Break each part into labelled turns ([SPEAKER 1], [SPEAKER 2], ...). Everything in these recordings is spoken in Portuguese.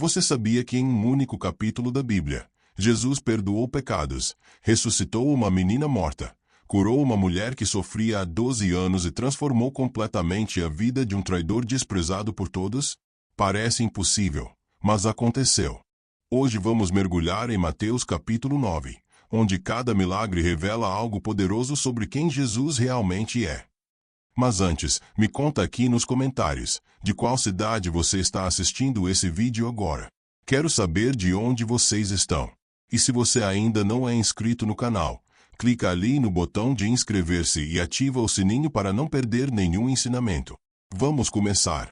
[SPEAKER 1] Você sabia que em um único capítulo da Bíblia, Jesus perdoou pecados, ressuscitou uma menina morta, curou uma mulher que sofria há 12 anos e transformou completamente a vida de um traidor desprezado por todos? Parece impossível, mas aconteceu. Hoje vamos mergulhar em Mateus capítulo 9, onde cada milagre revela algo poderoso sobre quem Jesus realmente é. Mas antes, me conta aqui nos comentários, de qual cidade você está assistindo esse vídeo agora. Quero saber de onde vocês estão. E se você ainda não é inscrito no canal, clica ali no botão de inscrever-se e ativa o sininho para não perder nenhum ensinamento. Vamos começar.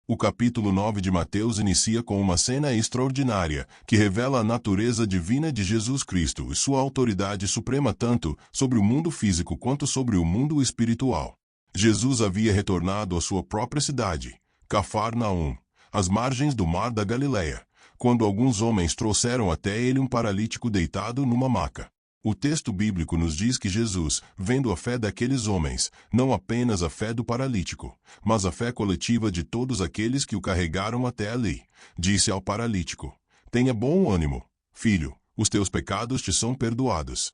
[SPEAKER 1] O capítulo 9 de Mateus inicia com uma cena extraordinária, que revela a natureza divina de Jesus Cristo e sua autoridade suprema tanto sobre o mundo físico quanto sobre o mundo espiritual. Jesus havia retornado à sua própria cidade, Cafarnaum, às margens do mar da Galileia, quando alguns homens trouxeram até ele um paralítico deitado numa maca. O texto bíblico nos diz que Jesus, vendo a fé daqueles homens, não apenas a fé do paralítico, mas a fé coletiva de todos aqueles que o carregaram até ali, disse ao paralítico: "Tenha bom ânimo, filho, os teus pecados te são perdoados."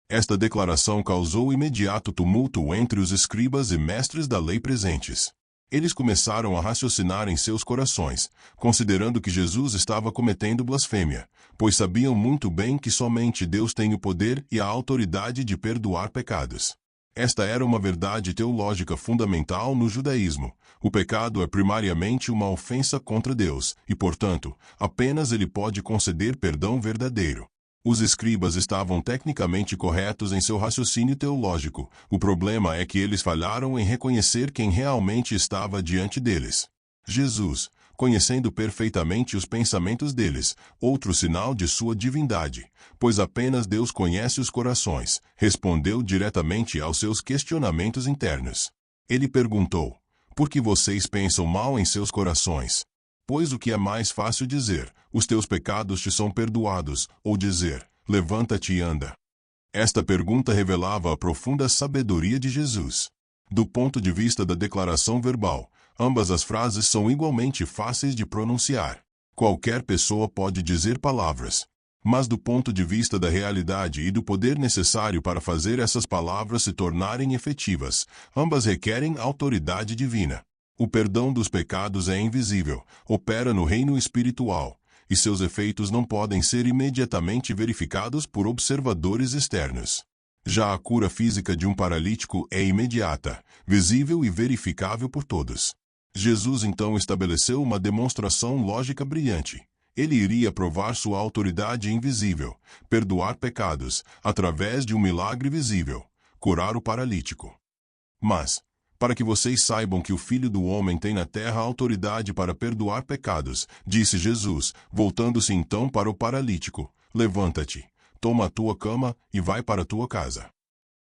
[SPEAKER 1] Esta declaração causou imediato tumulto entre os escribas e mestres da lei presentes. Eles começaram a raciocinar em seus corações, considerando que Jesus estava cometendo blasfêmia, pois sabiam muito bem que somente Deus tem o poder e a autoridade de perdoar pecados. Esta era uma verdade teológica fundamental no judaísmo. O pecado é primariamente uma ofensa contra Deus, e, portanto, apenas Ele pode conceder perdão verdadeiro. Os escribas estavam tecnicamente corretos em seu raciocínio teológico. O problema é que eles falharam em reconhecer quem realmente estava diante deles. Jesus, conhecendo perfeitamente os pensamentos deles, outro sinal de sua divindade, pois apenas Deus conhece os corações, respondeu diretamente aos seus questionamentos internos. Ele perguntou: "Por que vocês pensam mal em seus corações? Pois o que é mais fácil dizer, os teus pecados te são perdoados, ou dizer, levanta-te e anda?" Esta pergunta revelava a profunda sabedoria de Jesus. Do ponto de vista da declaração verbal, ambas as frases são igualmente fáceis de pronunciar. Qualquer pessoa pode dizer palavras. Mas do ponto de vista da realidade e do poder necessário para fazer essas palavras se tornarem efetivas, ambas requerem autoridade divina. O perdão dos pecados é invisível, opera no reino espiritual, e seus efeitos não podem ser imediatamente verificados por observadores externos. Já a cura física de um paralítico é imediata, visível e verificável por todos. Jesus então estabeleceu uma demonstração lógica brilhante. Ele iria provar sua autoridade invisível, perdoar pecados, através de um milagre visível, curar o paralítico. Mas, para que vocês saibam que o Filho do Homem tem na terra autoridade para perdoar pecados, disse Jesus, voltando-se então para o paralítico: "Levanta-te, toma a tua cama e vai para a tua casa."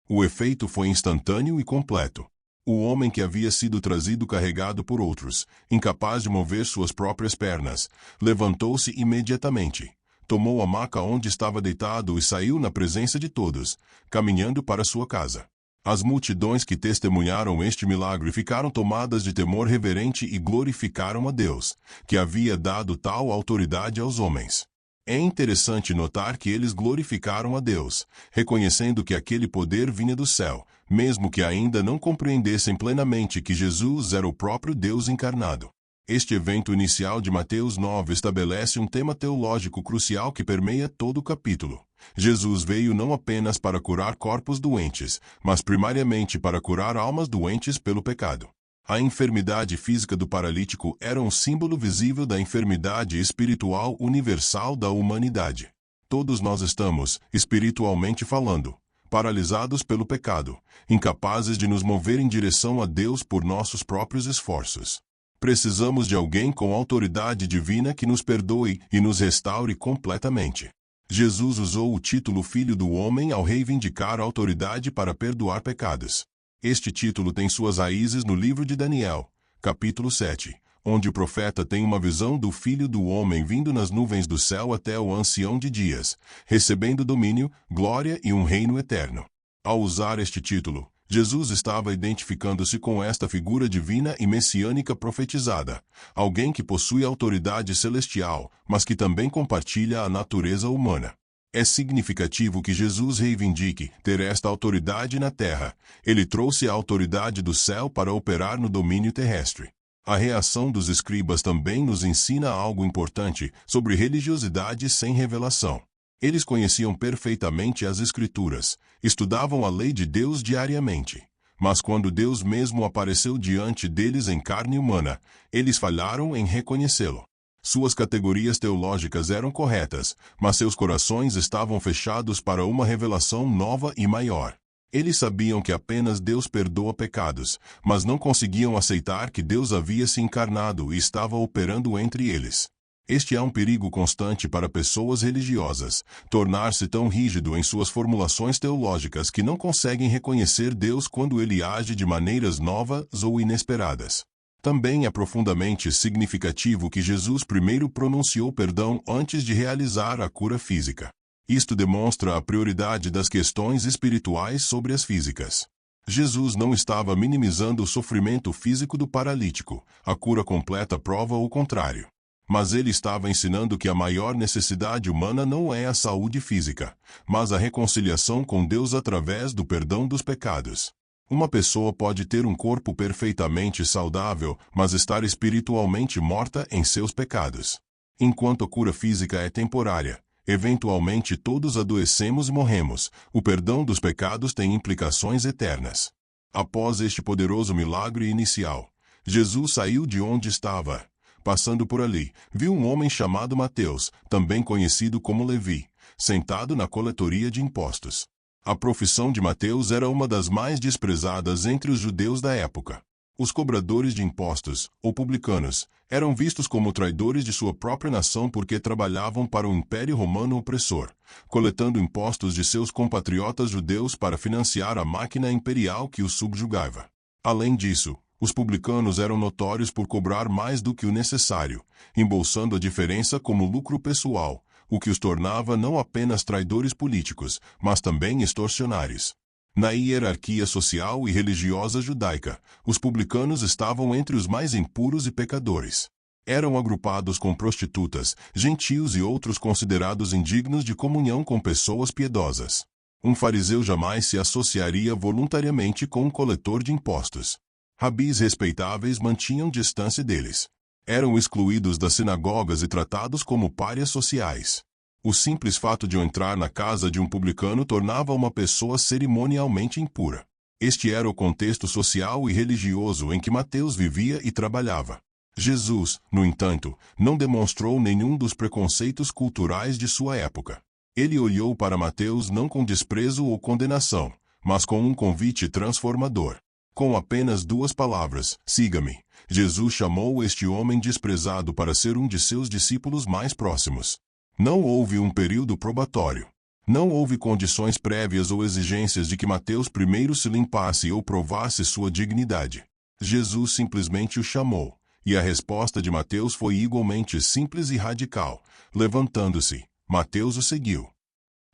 [SPEAKER 1] O efeito foi instantâneo e completo. O homem que havia sido trazido carregado por outros, incapaz de mover suas próprias pernas, levantou-se imediatamente, tomou a maca onde estava deitado e saiu na presença de todos, caminhando para sua casa. As multidões que testemunharam este milagre ficaram tomadas de temor reverente e glorificaram a Deus, que havia dado tal autoridade aos homens. É interessante notar que eles glorificaram a Deus, reconhecendo que aquele poder vinha do céu, mesmo que ainda não compreendessem plenamente que Jesus era o próprio Deus encarnado. Este evento inicial de Mateus 9 estabelece um tema teológico crucial que permeia todo o capítulo. Jesus veio não apenas para curar corpos doentes, mas primariamente para curar almas doentes pelo pecado. A enfermidade física do paralítico era um símbolo visível da enfermidade espiritual universal da humanidade. Todos nós estamos, espiritualmente falando, paralisados pelo pecado, incapazes de nos mover em direção a Deus por nossos próprios esforços. Precisamos de alguém com autoridade divina que nos perdoe e nos restaure completamente. Jesus usou o título Filho do Homem ao reivindicar a autoridade para perdoar pecados. Este título tem suas raízes no livro de Daniel, capítulo 7, onde o profeta tem uma visão do Filho do Homem vindo nas nuvens do céu até o Ancião de Dias, recebendo domínio, glória e um reino eterno. Ao usar este título, Jesus estava identificando-se com esta figura divina e messiânica profetizada, alguém que possui autoridade celestial, mas que também compartilha a natureza humana. É significativo que Jesus reivindique ter esta autoridade na terra. Ele trouxe a autoridade do céu para operar no domínio terrestre. A reação dos escribas também nos ensina algo importante sobre religiosidade sem revelação. Eles conheciam perfeitamente as Escrituras, estudavam a lei de Deus diariamente. Mas quando Deus mesmo apareceu diante deles em carne humana, eles falharam em reconhecê-lo. Suas categorias teológicas eram corretas, mas seus corações estavam fechados para uma revelação nova e maior. Eles sabiam que apenas Deus perdoa pecados, mas não conseguiam aceitar que Deus havia se encarnado e estava operando entre eles. Este é um perigo constante para pessoas religiosas, tornar-se tão rígido em suas formulações teológicas que não conseguem reconhecer Deus quando ele age de maneiras novas ou inesperadas. Também é profundamente significativo que Jesus primeiro pronunciou perdão antes de realizar a cura física. Isto demonstra a prioridade das questões espirituais sobre as físicas. Jesus não estava minimizando o sofrimento físico do paralítico, a cura completa prova o contrário. Mas ele estava ensinando que a maior necessidade humana não é a saúde física, mas a reconciliação com Deus através do perdão dos pecados. Uma pessoa pode ter um corpo perfeitamente saudável, mas estar espiritualmente morta em seus pecados. Enquanto a cura física é temporária, eventualmente todos adoecemos e morremos, o perdão dos pecados tem implicações eternas. Após este poderoso milagre inicial, Jesus saiu de onde estava. Passando por ali, viu um homem chamado Mateus, também conhecido como Levi, sentado na coletoria de impostos. A profissão de Mateus era uma das mais desprezadas entre os judeus da época. Os cobradores de impostos, ou publicanos, eram vistos como traidores de sua própria nação porque trabalhavam para o Império Romano opressor, coletando impostos de seus compatriotas judeus para financiar a máquina imperial que os subjugava. Além disso, os publicanos eram notórios por cobrar mais do que o necessário, embolsando a diferença como lucro pessoal, o que os tornava não apenas traidores políticos, mas também extorsionários. Na hierarquia social e religiosa judaica, os publicanos estavam entre os mais impuros e pecadores. Eram agrupados com prostitutas, gentios e outros considerados indignos de comunhão com pessoas piedosas. Um fariseu jamais se associaria voluntariamente com um coletor de impostos. Rabis respeitáveis mantinham distância deles. Eram excluídos das sinagogas e tratados como párias sociais. O simples fato de entrar na casa de um publicano tornava uma pessoa cerimonialmente impura. Este era o contexto social e religioso em que Mateus vivia e trabalhava. Jesus, no entanto, não demonstrou nenhum dos preconceitos culturais de sua época. Ele olhou para Mateus não com desprezo ou condenação, mas com um convite transformador. Com apenas 2 palavras, siga-me, Jesus chamou este homem desprezado para ser um de seus discípulos mais próximos. Não houve um período probatório. Não houve condições prévias ou exigências de que Mateus primeiro se limpasse ou provasse sua dignidade. Jesus simplesmente o chamou, e a resposta de Mateus foi igualmente simples e radical. Levantando-se, Mateus o seguiu.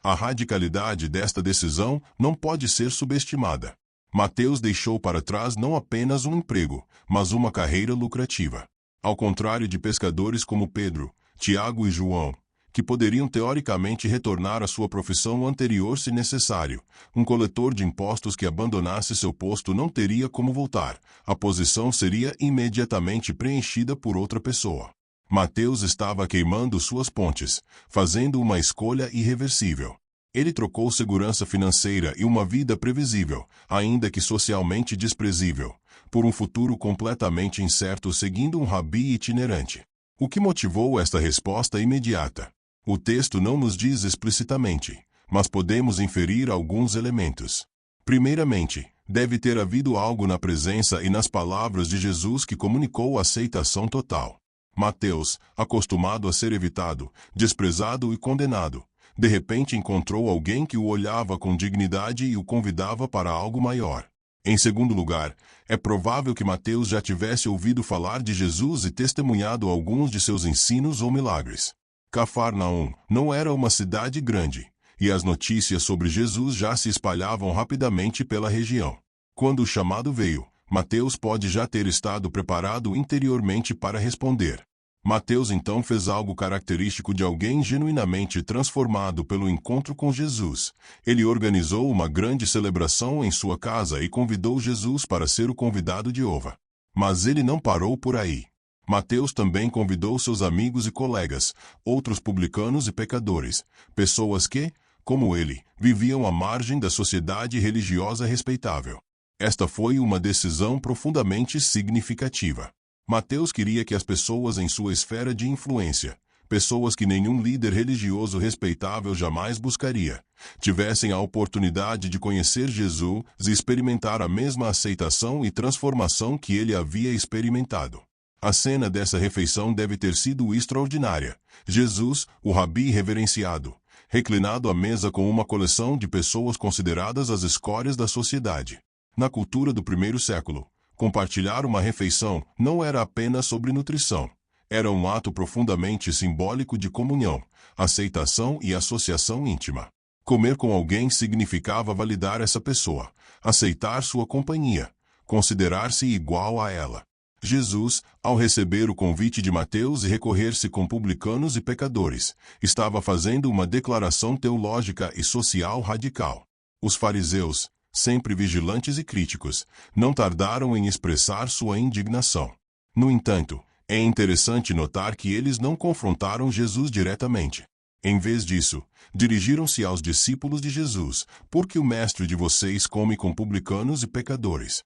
[SPEAKER 1] A radicalidade desta decisão não pode ser subestimada. Mateus deixou para trás não apenas um emprego, mas uma carreira lucrativa. Ao contrário de pescadores como Pedro, Tiago e João, que poderiam teoricamente retornar à sua profissão anterior se necessário, um coletor de impostos que abandonasse seu posto não teria como voltar, a posição seria imediatamente preenchida por outra pessoa. Mateus estava queimando suas pontes, fazendo uma escolha irreversível. Ele trocou segurança financeira e uma vida previsível, ainda que socialmente desprezível, por um futuro completamente incerto seguindo um rabi itinerante. O que motivou esta resposta imediata? O texto não nos diz explicitamente, mas podemos inferir alguns elementos. Primeiramente, deve ter havido algo na presença e nas palavras de Jesus que comunicou aceitação total. Mateus, acostumado a ser evitado, desprezado e condenado, de repente encontrou alguém que o olhava com dignidade e o convidava para algo maior. Em segundo lugar, é provável que Mateus já tivesse ouvido falar de Jesus e testemunhado alguns de seus ensinos ou milagres. Cafarnaum não era uma cidade grande, e as notícias sobre Jesus já se espalhavam rapidamente pela região. Quando o chamado veio, Mateus pode já ter estado preparado interiormente para responder. Mateus então fez algo característico de alguém genuinamente transformado pelo encontro com Jesus. Ele organizou uma grande celebração em sua casa e convidou Jesus para ser o convidado de honra. Mas ele não parou por aí. Mateus também convidou seus amigos e colegas, outros publicanos e pecadores, pessoas que, como ele, viviam à margem da sociedade religiosa respeitável. Esta foi uma decisão profundamente significativa. Mateus queria que as pessoas em sua esfera de influência, pessoas que nenhum líder religioso respeitável jamais buscaria, tivessem a oportunidade de conhecer Jesus e experimentar a mesma aceitação e transformação que ele havia experimentado. A cena dessa refeição deve ter sido extraordinária. Jesus, o rabi reverenciado, reclinado à mesa com uma coleção de pessoas consideradas as escórias da sociedade. Na cultura do primeiro século, compartilhar uma refeição não era apenas sobre nutrição. Era um ato profundamente simbólico de comunhão, aceitação e associação íntima. Comer com alguém significava validar essa pessoa, aceitar sua companhia, considerar-se igual a ela. Jesus, ao receber o convite de Mateus e recorrer-se com publicanos e pecadores, estava fazendo uma declaração teológica e social radical. Os fariseus, sempre vigilantes e críticos, não tardaram em expressar sua indignação. No entanto, é interessante notar que eles não confrontaram Jesus diretamente. Em vez disso, dirigiram-se aos discípulos de Jesus: por que o mestre de vocês come com publicanos e pecadores?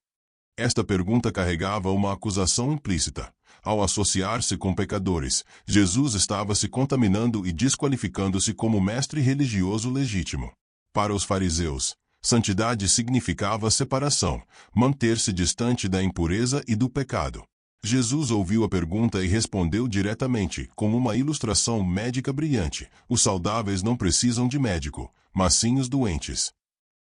[SPEAKER 1] Esta pergunta carregava uma acusação implícita. Ao associar-se com pecadores, Jesus estava se contaminando e desqualificando-se como mestre religioso legítimo. Para os fariseus, santidade significava separação, manter-se distante da impureza e do pecado. Jesus ouviu a pergunta e respondeu diretamente, com uma ilustração médica brilhante: os saudáveis não precisam de médico, mas sim os doentes.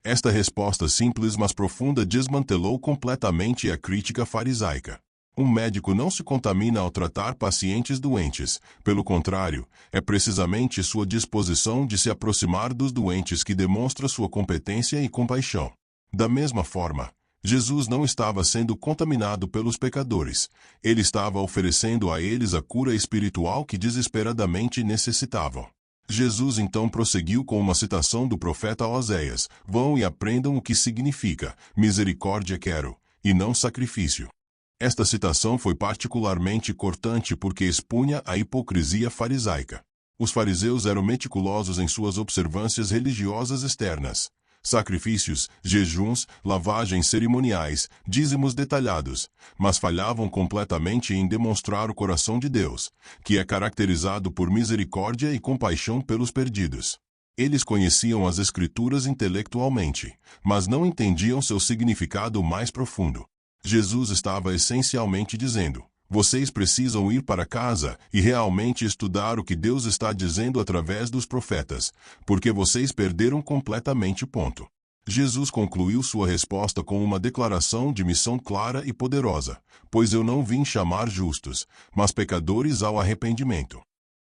[SPEAKER 1] Esta resposta simples mas profunda desmantelou completamente a crítica farisaica. Um médico não se contamina ao tratar pacientes doentes. Pelo contrário, é precisamente sua disposição de se aproximar dos doentes que demonstra sua competência e compaixão. Da mesma forma, Jesus não estava sendo contaminado pelos pecadores. Ele estava oferecendo a eles a cura espiritual que desesperadamente necessitavam. Jesus então prosseguiu com uma citação do profeta Oséias: vão e aprendam o que significa misericórdia quero, e não sacrifício. Esta citação foi particularmente cortante porque expunha a hipocrisia farisaica. Os fariseus eram meticulosos em suas observâncias religiosas externas. Sacrifícios, jejuns, lavagens cerimoniais, dízimos detalhados, mas falhavam completamente em demonstrar o coração de Deus, que é caracterizado por misericórdia e compaixão pelos perdidos. Eles conheciam as Escrituras intelectualmente, mas não entendiam seu significado mais profundo. Jesus estava essencialmente dizendo: vocês precisam ir para casa e realmente estudar o que Deus está dizendo através dos profetas, porque vocês perderam completamente. Jesus concluiu sua resposta com uma declaração de missão clara e poderosa: pois eu não vim chamar justos, mas pecadores ao arrependimento.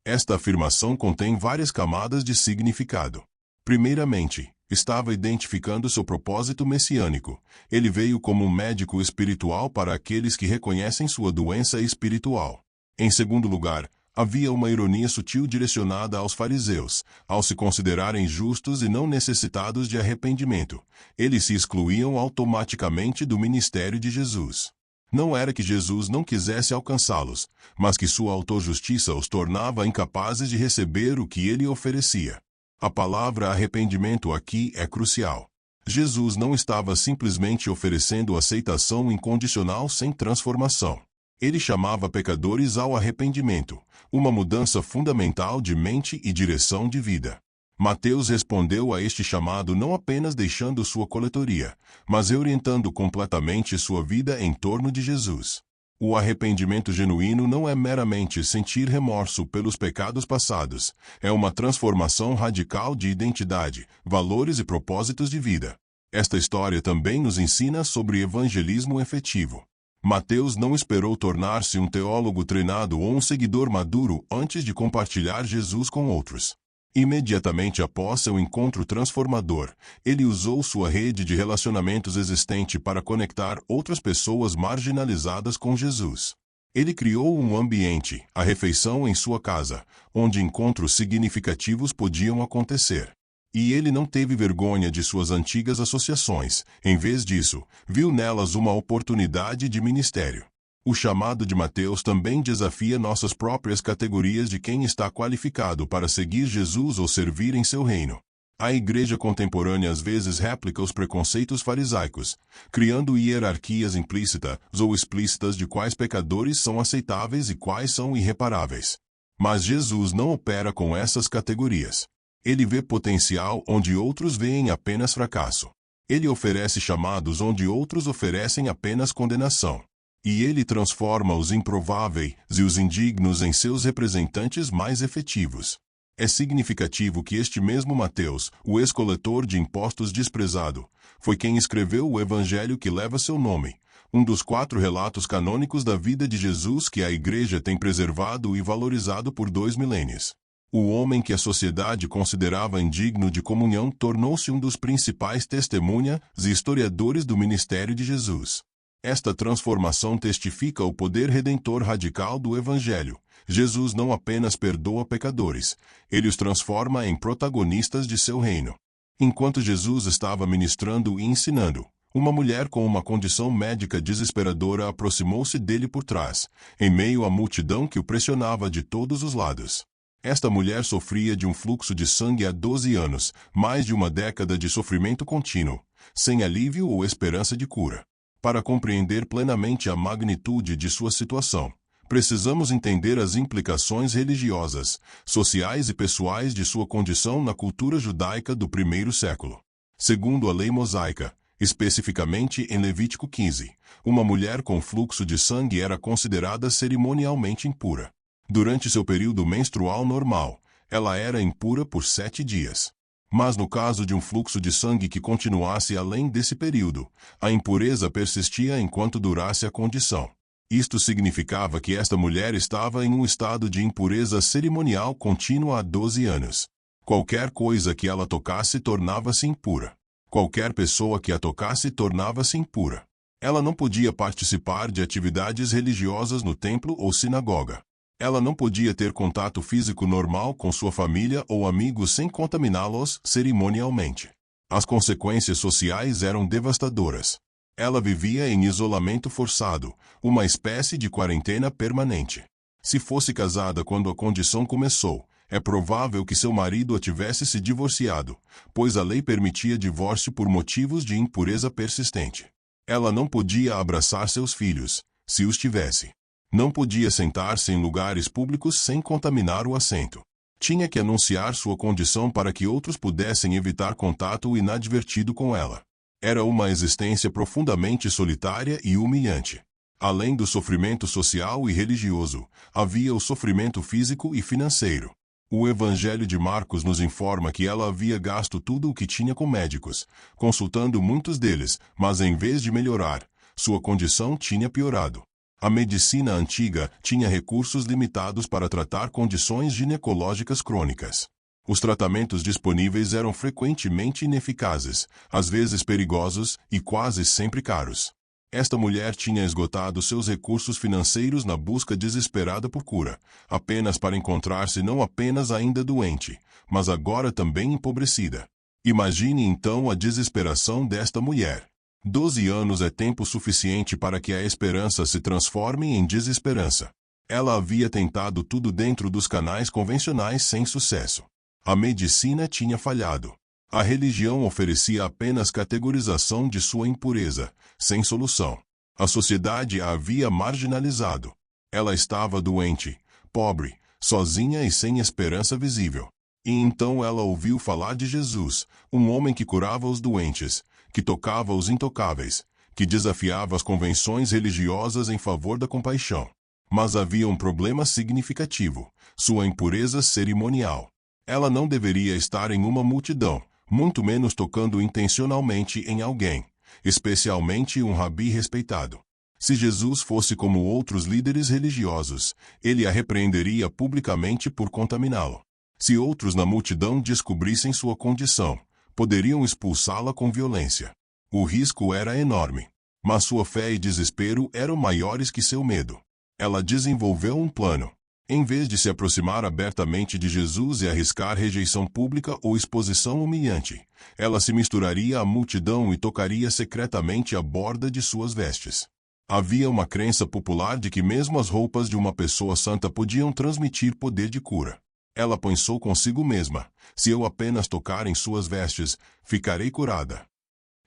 [SPEAKER 1] Esta afirmação contém várias camadas de significado. Primeiramente, estava identificando seu propósito messiânico. Ele veio como um médico espiritual para aqueles que reconhecem sua doença espiritual. Em segundo lugar, havia uma ironia sutil direcionada aos fariseus. Ao se considerarem justos e não necessitados de arrependimento, eles se excluíam automaticamente do ministério de Jesus. Não era que Jesus não quisesse alcançá-los, mas que sua autojustiça os tornava incapazes de receber o que ele oferecia. A palavra arrependimento aqui é crucial. Jesus não estava simplesmente oferecendo aceitação incondicional sem transformação. Ele chamava pecadores ao arrependimento, uma mudança fundamental de mente e direção de vida. Mateus respondeu a este chamado não apenas deixando sua coletoria, mas reorientando completamente sua vida em torno de Jesus. O arrependimento genuíno não é meramente sentir remorso pelos pecados passados, é uma transformação radical de identidade, valores e propósitos de vida. Esta história também nos ensina sobre evangelismo efetivo. Mateus não esperou tornar-se um teólogo treinado ou um seguidor maduro antes de compartilhar Jesus com outros. Imediatamente após seu encontro transformador, ele usou sua rede de relacionamentos existente para conectar outras pessoas marginalizadas com Jesus. Ele criou um ambiente, a refeição em sua casa, onde encontros significativos podiam acontecer. E ele não teve vergonha de suas antigas associações, em vez disso, viu nelas uma oportunidade de ministério. O chamado de Mateus também desafia nossas próprias categorias de quem está qualificado para seguir Jesus ou servir em seu reino. A igreja contemporânea às vezes réplica os preconceitos farisaicos, criando hierarquias implícitas ou explícitas de quais pecadores são aceitáveis e quais são irreparáveis. Mas Jesus não opera com essas categorias. Ele vê potencial onde outros veem apenas fracasso. Ele oferece chamados onde outros oferecem apenas condenação. E ele transforma os improváveis e os indignos em seus representantes mais efetivos. É significativo que este mesmo Mateus, o ex-coletor de impostos desprezado, foi quem escreveu o evangelho que leva seu nome, um dos 4 relatos canônicos da vida de Jesus que a Igreja tem preservado e valorizado por 2 milênios. O homem que a sociedade considerava indigno de comunhão tornou-se um dos principais testemunhas e historiadores do ministério de Jesus. Esta transformação testifica o poder redentor radical do Evangelho. Jesus não apenas perdoa pecadores, ele os transforma em protagonistas de seu reino. Enquanto Jesus estava ministrando e ensinando, uma mulher com uma condição médica desesperadora aproximou-se dele por trás, em meio à multidão que o pressionava de todos os lados. Esta mulher sofria de um fluxo de sangue há 12 anos, mais de uma década de sofrimento contínuo, sem alívio ou esperança de cura. Para compreender plenamente a magnitude de sua situação, precisamos entender as implicações religiosas, sociais e pessoais de sua condição na cultura judaica do primeiro século. Segundo a lei mosaica, especificamente em Levítico 15, uma mulher com fluxo de sangue era considerada cerimonialmente impura. Durante seu período menstrual normal, ela era impura por 7 dias. Mas no caso de um fluxo de sangue que continuasse além desse período, a impureza persistia enquanto durasse a condição. Isto significava que esta mulher estava em um estado de impureza cerimonial contínua há 12 anos. Qualquer coisa que ela tocasse tornava-se impura. Qualquer pessoa que a tocasse tornava-se impura. Ela não podia participar de atividades religiosas no templo ou sinagoga. Ela não podia ter contato físico normal com sua família ou amigos sem contaminá-los cerimonialmente. As consequências sociais eram devastadoras. Ela vivia em isolamento forçado, uma espécie de quarentena permanente. Se fosse casada quando a condição começou, é provável que seu marido a tivesse se divorciado, pois a lei permitia divórcio por motivos de impureza persistente. Ela não podia abraçar seus filhos, se os tivesse. Não podia sentar-se em lugares públicos sem contaminar o assento. Tinha que anunciar sua condição para que outros pudessem evitar contato inadvertido com ela. Era uma existência profundamente solitária e humilhante. Além do sofrimento social e religioso, havia o sofrimento físico e financeiro. O Evangelho de Marcos nos informa que ela havia gasto tudo o que tinha com médicos, consultando muitos deles, mas em vez de melhorar, sua condição tinha piorado. A medicina antiga tinha recursos limitados para tratar condições ginecológicas crônicas. Os tratamentos disponíveis eram frequentemente ineficazes, às vezes perigosos e quase sempre caros. Esta mulher tinha esgotado seus recursos financeiros na busca desesperada por cura, apenas para encontrar-se não apenas ainda doente, mas agora também empobrecida. Imagine então a desesperação desta mulher. 12 anos é tempo suficiente para que a esperança se transforme em desesperança. Ela havia tentado tudo dentro dos canais convencionais sem sucesso. A medicina tinha falhado. A religião oferecia apenas categorização de sua impureza, sem solução. A sociedade a havia marginalizado. Ela estava doente, pobre, sozinha e sem esperança visível. E então ela ouviu falar de Jesus, um homem que curava os doentes, que tocava os intocáveis, que desafiava as convenções religiosas em favor da compaixão. Mas havia um problema significativo: sua impureza cerimonial. Ela não deveria estar em uma multidão, muito menos tocando intencionalmente em alguém, especialmente um rabi respeitado. Se Jesus fosse como outros líderes religiosos, ele a repreenderia publicamente por contaminá-lo. Se outros na multidão descobrissem sua condição, poderiam expulsá-la com violência. O risco era enorme, mas sua fé e desespero eram maiores que seu medo. Ela desenvolveu um plano. Em vez de se aproximar abertamente de Jesus e arriscar rejeição pública ou exposição humilhante, ela se misturaria à multidão e tocaria secretamente a borda de suas vestes. Havia uma crença popular de que mesmo as roupas de uma pessoa santa podiam transmitir poder de cura. Ela pensou consigo mesma: se eu apenas tocar em suas vestes, ficarei curada.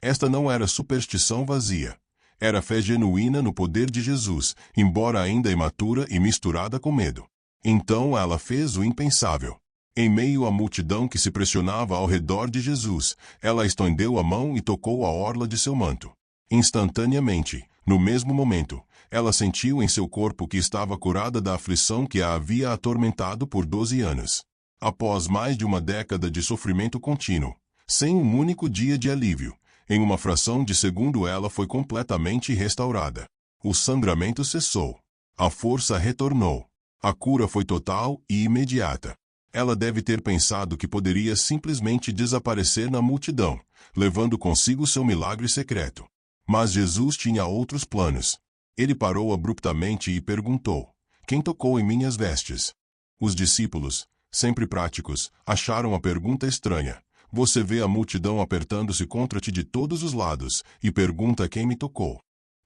[SPEAKER 1] Esta não era superstição vazia. Era fé genuína no poder de Jesus, embora ainda imatura e misturada com medo. Então ela fez o impensável. Em meio à multidão que se pressionava ao redor de Jesus, ela estendeu a mão e tocou a orla de seu manto. Instantaneamente, no mesmo momento, ela sentiu em seu corpo que estava curada da aflição que a havia atormentado por 12 anos. Após mais de uma década de sofrimento contínuo, sem um único dia de alívio, em uma fração de segundo ela foi completamente restaurada. O sangramento cessou. A força retornou. A cura foi total e imediata. Ela deve ter pensado que poderia simplesmente desaparecer na multidão, levando consigo seu milagre secreto. Mas Jesus tinha outros planos. Ele parou abruptamente e perguntou: quem tocou em minhas vestes? Os discípulos, sempre práticos, acharam a pergunta estranha. Você vê a multidão apertando-se contra ti de todos os lados, e pergunta quem me tocou.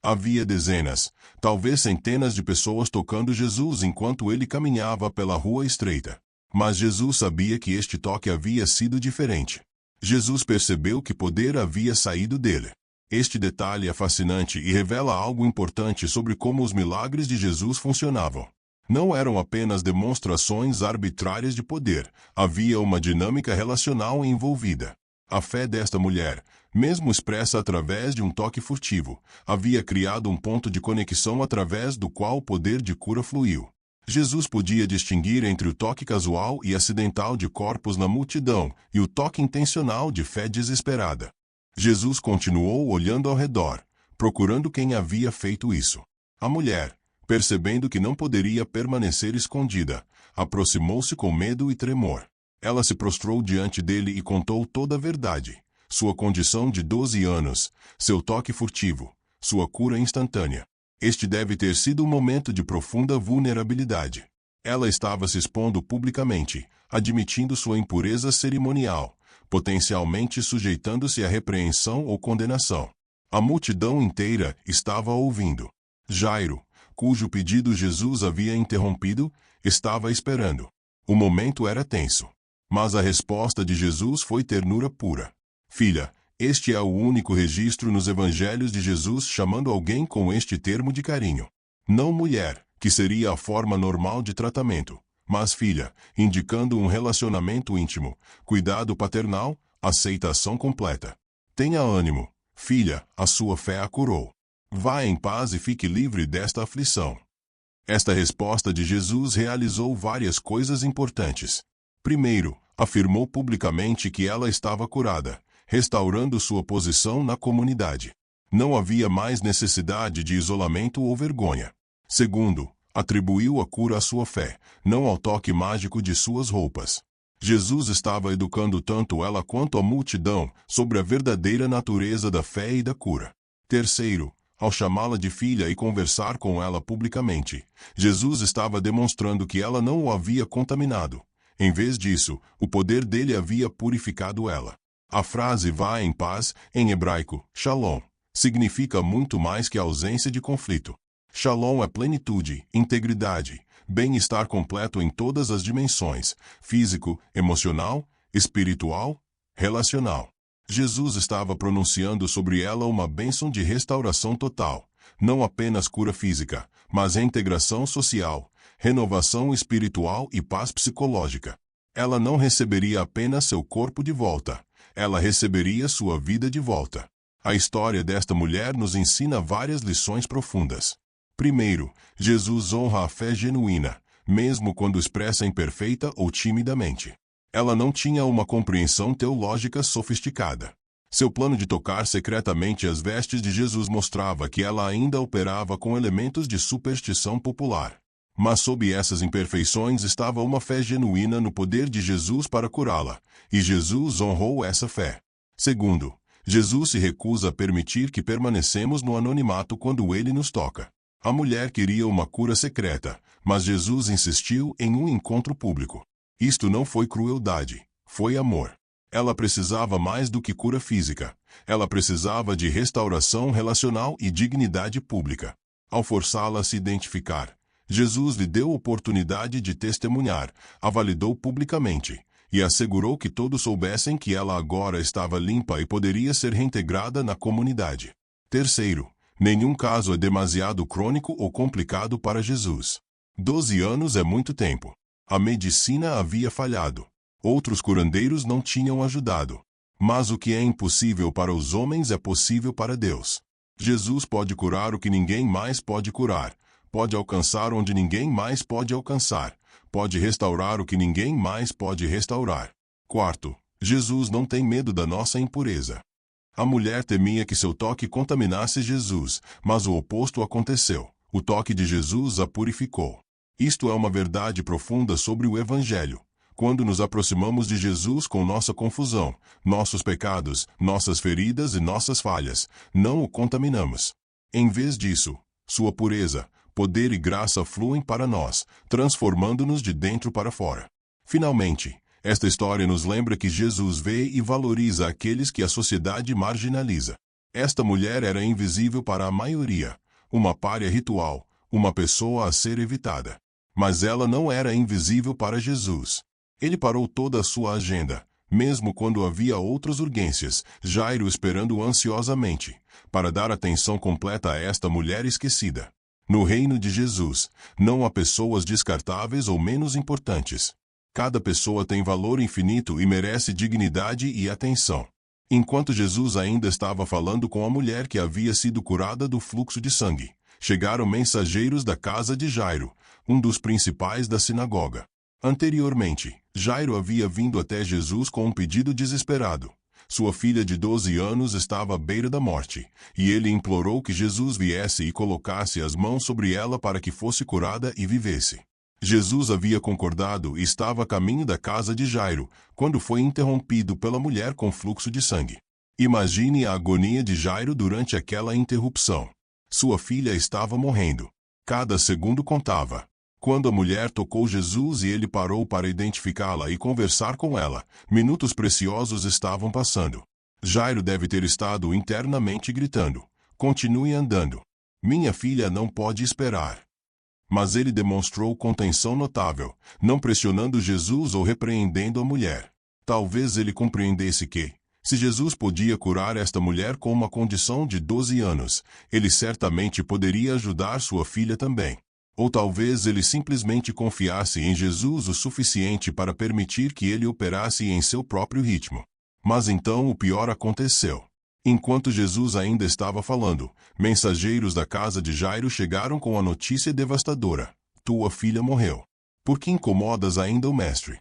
[SPEAKER 1] Havia dezenas, talvez centenas de pessoas tocando Jesus enquanto ele caminhava pela rua estreita. Mas Jesus sabia que este toque havia sido diferente. Jesus percebeu que poder havia saído dele. Este detalhe é fascinante e revela algo importante sobre como os milagres de Jesus funcionavam. Não eram apenas demonstrações arbitrárias de poder, havia uma dinâmica relacional envolvida. A fé desta mulher, mesmo expressa através de um toque furtivo, havia criado um ponto de conexão através do qual o poder de cura fluiu. Jesus podia distinguir entre o toque casual e acidental de corpos na multidão e o toque intencional de fé desesperada. Jesus continuou olhando ao redor, procurando quem havia feito isso. A mulher, percebendo que não poderia permanecer escondida, aproximou-se com medo e tremor. Ela se prostrou diante dele e contou toda a verdade. Sua condição de 12 anos, seu toque furtivo, sua cura instantânea. Este deve ter sido um momento de profunda vulnerabilidade. Ela estava se expondo publicamente, admitindo sua impureza cerimonial, potencialmente sujeitando-se à repreensão ou condenação. A multidão inteira estava ouvindo. Jairo, cujo pedido Jesus havia interrompido, estava esperando. O momento era tenso. Mas a resposta de Jesus foi ternura pura. Filha, este é o único registro nos evangelhos de Jesus chamando alguém com este termo de carinho. Não mulher, que seria a forma normal de tratamento, mas filha, indicando um relacionamento íntimo, cuidado paternal, aceitação completa. Tenha ânimo, filha, a sua fé a curou. Vá em paz e fique livre desta aflição. Esta resposta de Jesus realizou várias coisas importantes. Primeiro, afirmou publicamente que ela estava curada, restaurando sua posição na comunidade. Não havia mais necessidade de isolamento ou vergonha. Segundo, atribuiu a cura à sua fé, não ao toque mágico de suas roupas. Jesus estava educando tanto ela quanto a multidão sobre a verdadeira natureza da fé e da cura. Terceiro, ao chamá-la de filha e conversar com ela publicamente, Jesus estava demonstrando que ela não o havia contaminado. Em vez disso, o poder dele havia purificado ela. A frase "vá em paz", em hebraico, shalom, significa muito mais que ausência de conflito. Shalom é plenitude, integridade, bem-estar completo em todas as dimensões, físico, emocional, espiritual, relacional. Jesus estava pronunciando sobre ela uma bênção de restauração total, não apenas cura física, mas integração social, renovação espiritual e paz psicológica. Ela não receberia apenas seu corpo de volta, ela receberia sua vida de volta. A história desta mulher nos ensina várias lições profundas. Primeiro, Jesus honra a fé genuína, mesmo quando expressa imperfeita ou timidamente. Ela não tinha uma compreensão teológica sofisticada. Seu plano de tocar secretamente as vestes de Jesus mostrava que ela ainda operava com elementos de superstição popular. Mas sob essas imperfeições estava uma fé genuína no poder de Jesus para curá-la, e Jesus honrou essa fé. Segundo, Jesus se recusa a permitir que permanecemos no anonimato quando ele nos toca. A mulher queria uma cura secreta, mas Jesus insistiu em um encontro público. Isto não foi crueldade, foi amor. Ela precisava mais do que cura física. Ela precisava de restauração relacional e dignidade pública. Ao forçá-la a se identificar, Jesus lhe deu oportunidade de testemunhar, a validou publicamente, e assegurou que todos soubessem que ela agora estava limpa e poderia ser reintegrada na comunidade. Terceiro, nenhum caso é demasiado crônico ou complicado para Jesus. 12 anos é muito tempo. A medicina havia falhado. Outros curandeiros não tinham ajudado. Mas o que é impossível para os homens é possível para Deus. Jesus pode curar o que ninguém mais pode curar, pode alcançar onde ninguém mais pode alcançar, pode restaurar o que ninguém mais pode restaurar. Quarto, Jesus não tem medo da nossa impureza. A mulher temia que seu toque contaminasse Jesus, mas o oposto aconteceu. O toque de Jesus a purificou. Isto é uma verdade profunda sobre o Evangelho. Quando nos aproximamos de Jesus com nossa confusão, nossos pecados, nossas feridas e nossas falhas, não o contaminamos. Em vez disso, sua pureza, poder e graça fluem para nós, transformando-nos de dentro para fora. Finalmente, esta história nos lembra que Jesus vê e valoriza aqueles que a sociedade marginaliza. Esta mulher era invisível para a maioria, uma pária ritual, uma pessoa a ser evitada. Mas ela não era invisível para Jesus. Ele parou toda a sua agenda, mesmo quando havia outras urgências, Jairo esperando ansiosamente, para dar atenção completa a esta mulher esquecida. No reino de Jesus, não há pessoas descartáveis ou menos importantes. Cada pessoa tem valor infinito e merece dignidade e atenção. Enquanto Jesus ainda estava falando com a mulher que havia sido curada do fluxo de sangue, chegaram mensageiros da casa de Jairo, um dos principais da sinagoga. Anteriormente, Jairo havia vindo até Jesus com um pedido desesperado. Sua filha de 12 anos estava à beira da morte, e ele implorou que Jesus viesse e colocasse as mãos sobre ela para que fosse curada e vivesse. Jesus havia concordado e estava a caminho da casa de Jairo, quando foi interrompido pela mulher com fluxo de sangue. Imagine a agonia de Jairo durante aquela interrupção. Sua filha estava morrendo. Cada segundo contava. Quando a mulher tocou Jesus e ele parou para identificá-la e conversar com ela, minutos preciosos estavam passando. Jairo deve ter estado internamente gritando: "Continue andando. Minha filha não pode esperar." Mas ele demonstrou contenção notável, não pressionando Jesus ou repreendendo a mulher. Talvez ele compreendesse que, se Jesus podia curar esta mulher com uma condição de 12 anos, ele certamente poderia ajudar sua filha também. Ou talvez ele simplesmente confiasse em Jesus o suficiente para permitir que ele operasse em seu próprio ritmo. Mas então o pior aconteceu. Enquanto Jesus ainda estava falando, mensageiros da casa de Jairo chegaram com a notícia devastadora: "Tua filha morreu. Por que incomodas ainda o mestre?"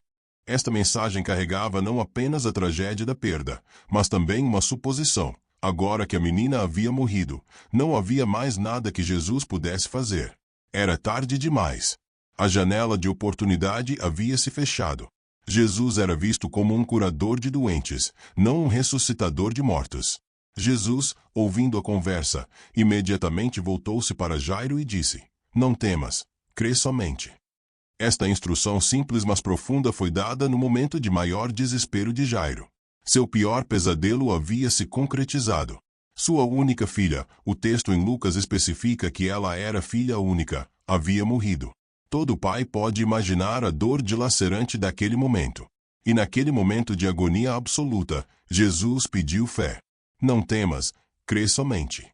[SPEAKER 1] Esta mensagem carregava não apenas a tragédia da perda, mas também uma suposição. Agora que a menina havia morrido, não havia mais nada que Jesus pudesse fazer. Era tarde demais. A janela de oportunidade havia se fechado. Jesus era visto como um curador de doentes, não um ressuscitador de mortos. Jesus, ouvindo a conversa, imediatamente voltou-se para Jairo e disse: "Não temas, crê somente." Esta instrução simples mas profunda foi dada no momento de maior desespero de Jairo. Seu pior pesadelo havia se concretizado. Sua única filha, o texto em Lucas especifica que ela era filha única, havia morrido. Todo pai pode imaginar a dor dilacerante daquele momento. E naquele momento de agonia absoluta, Jesus pediu fé. Não temas, crê somente.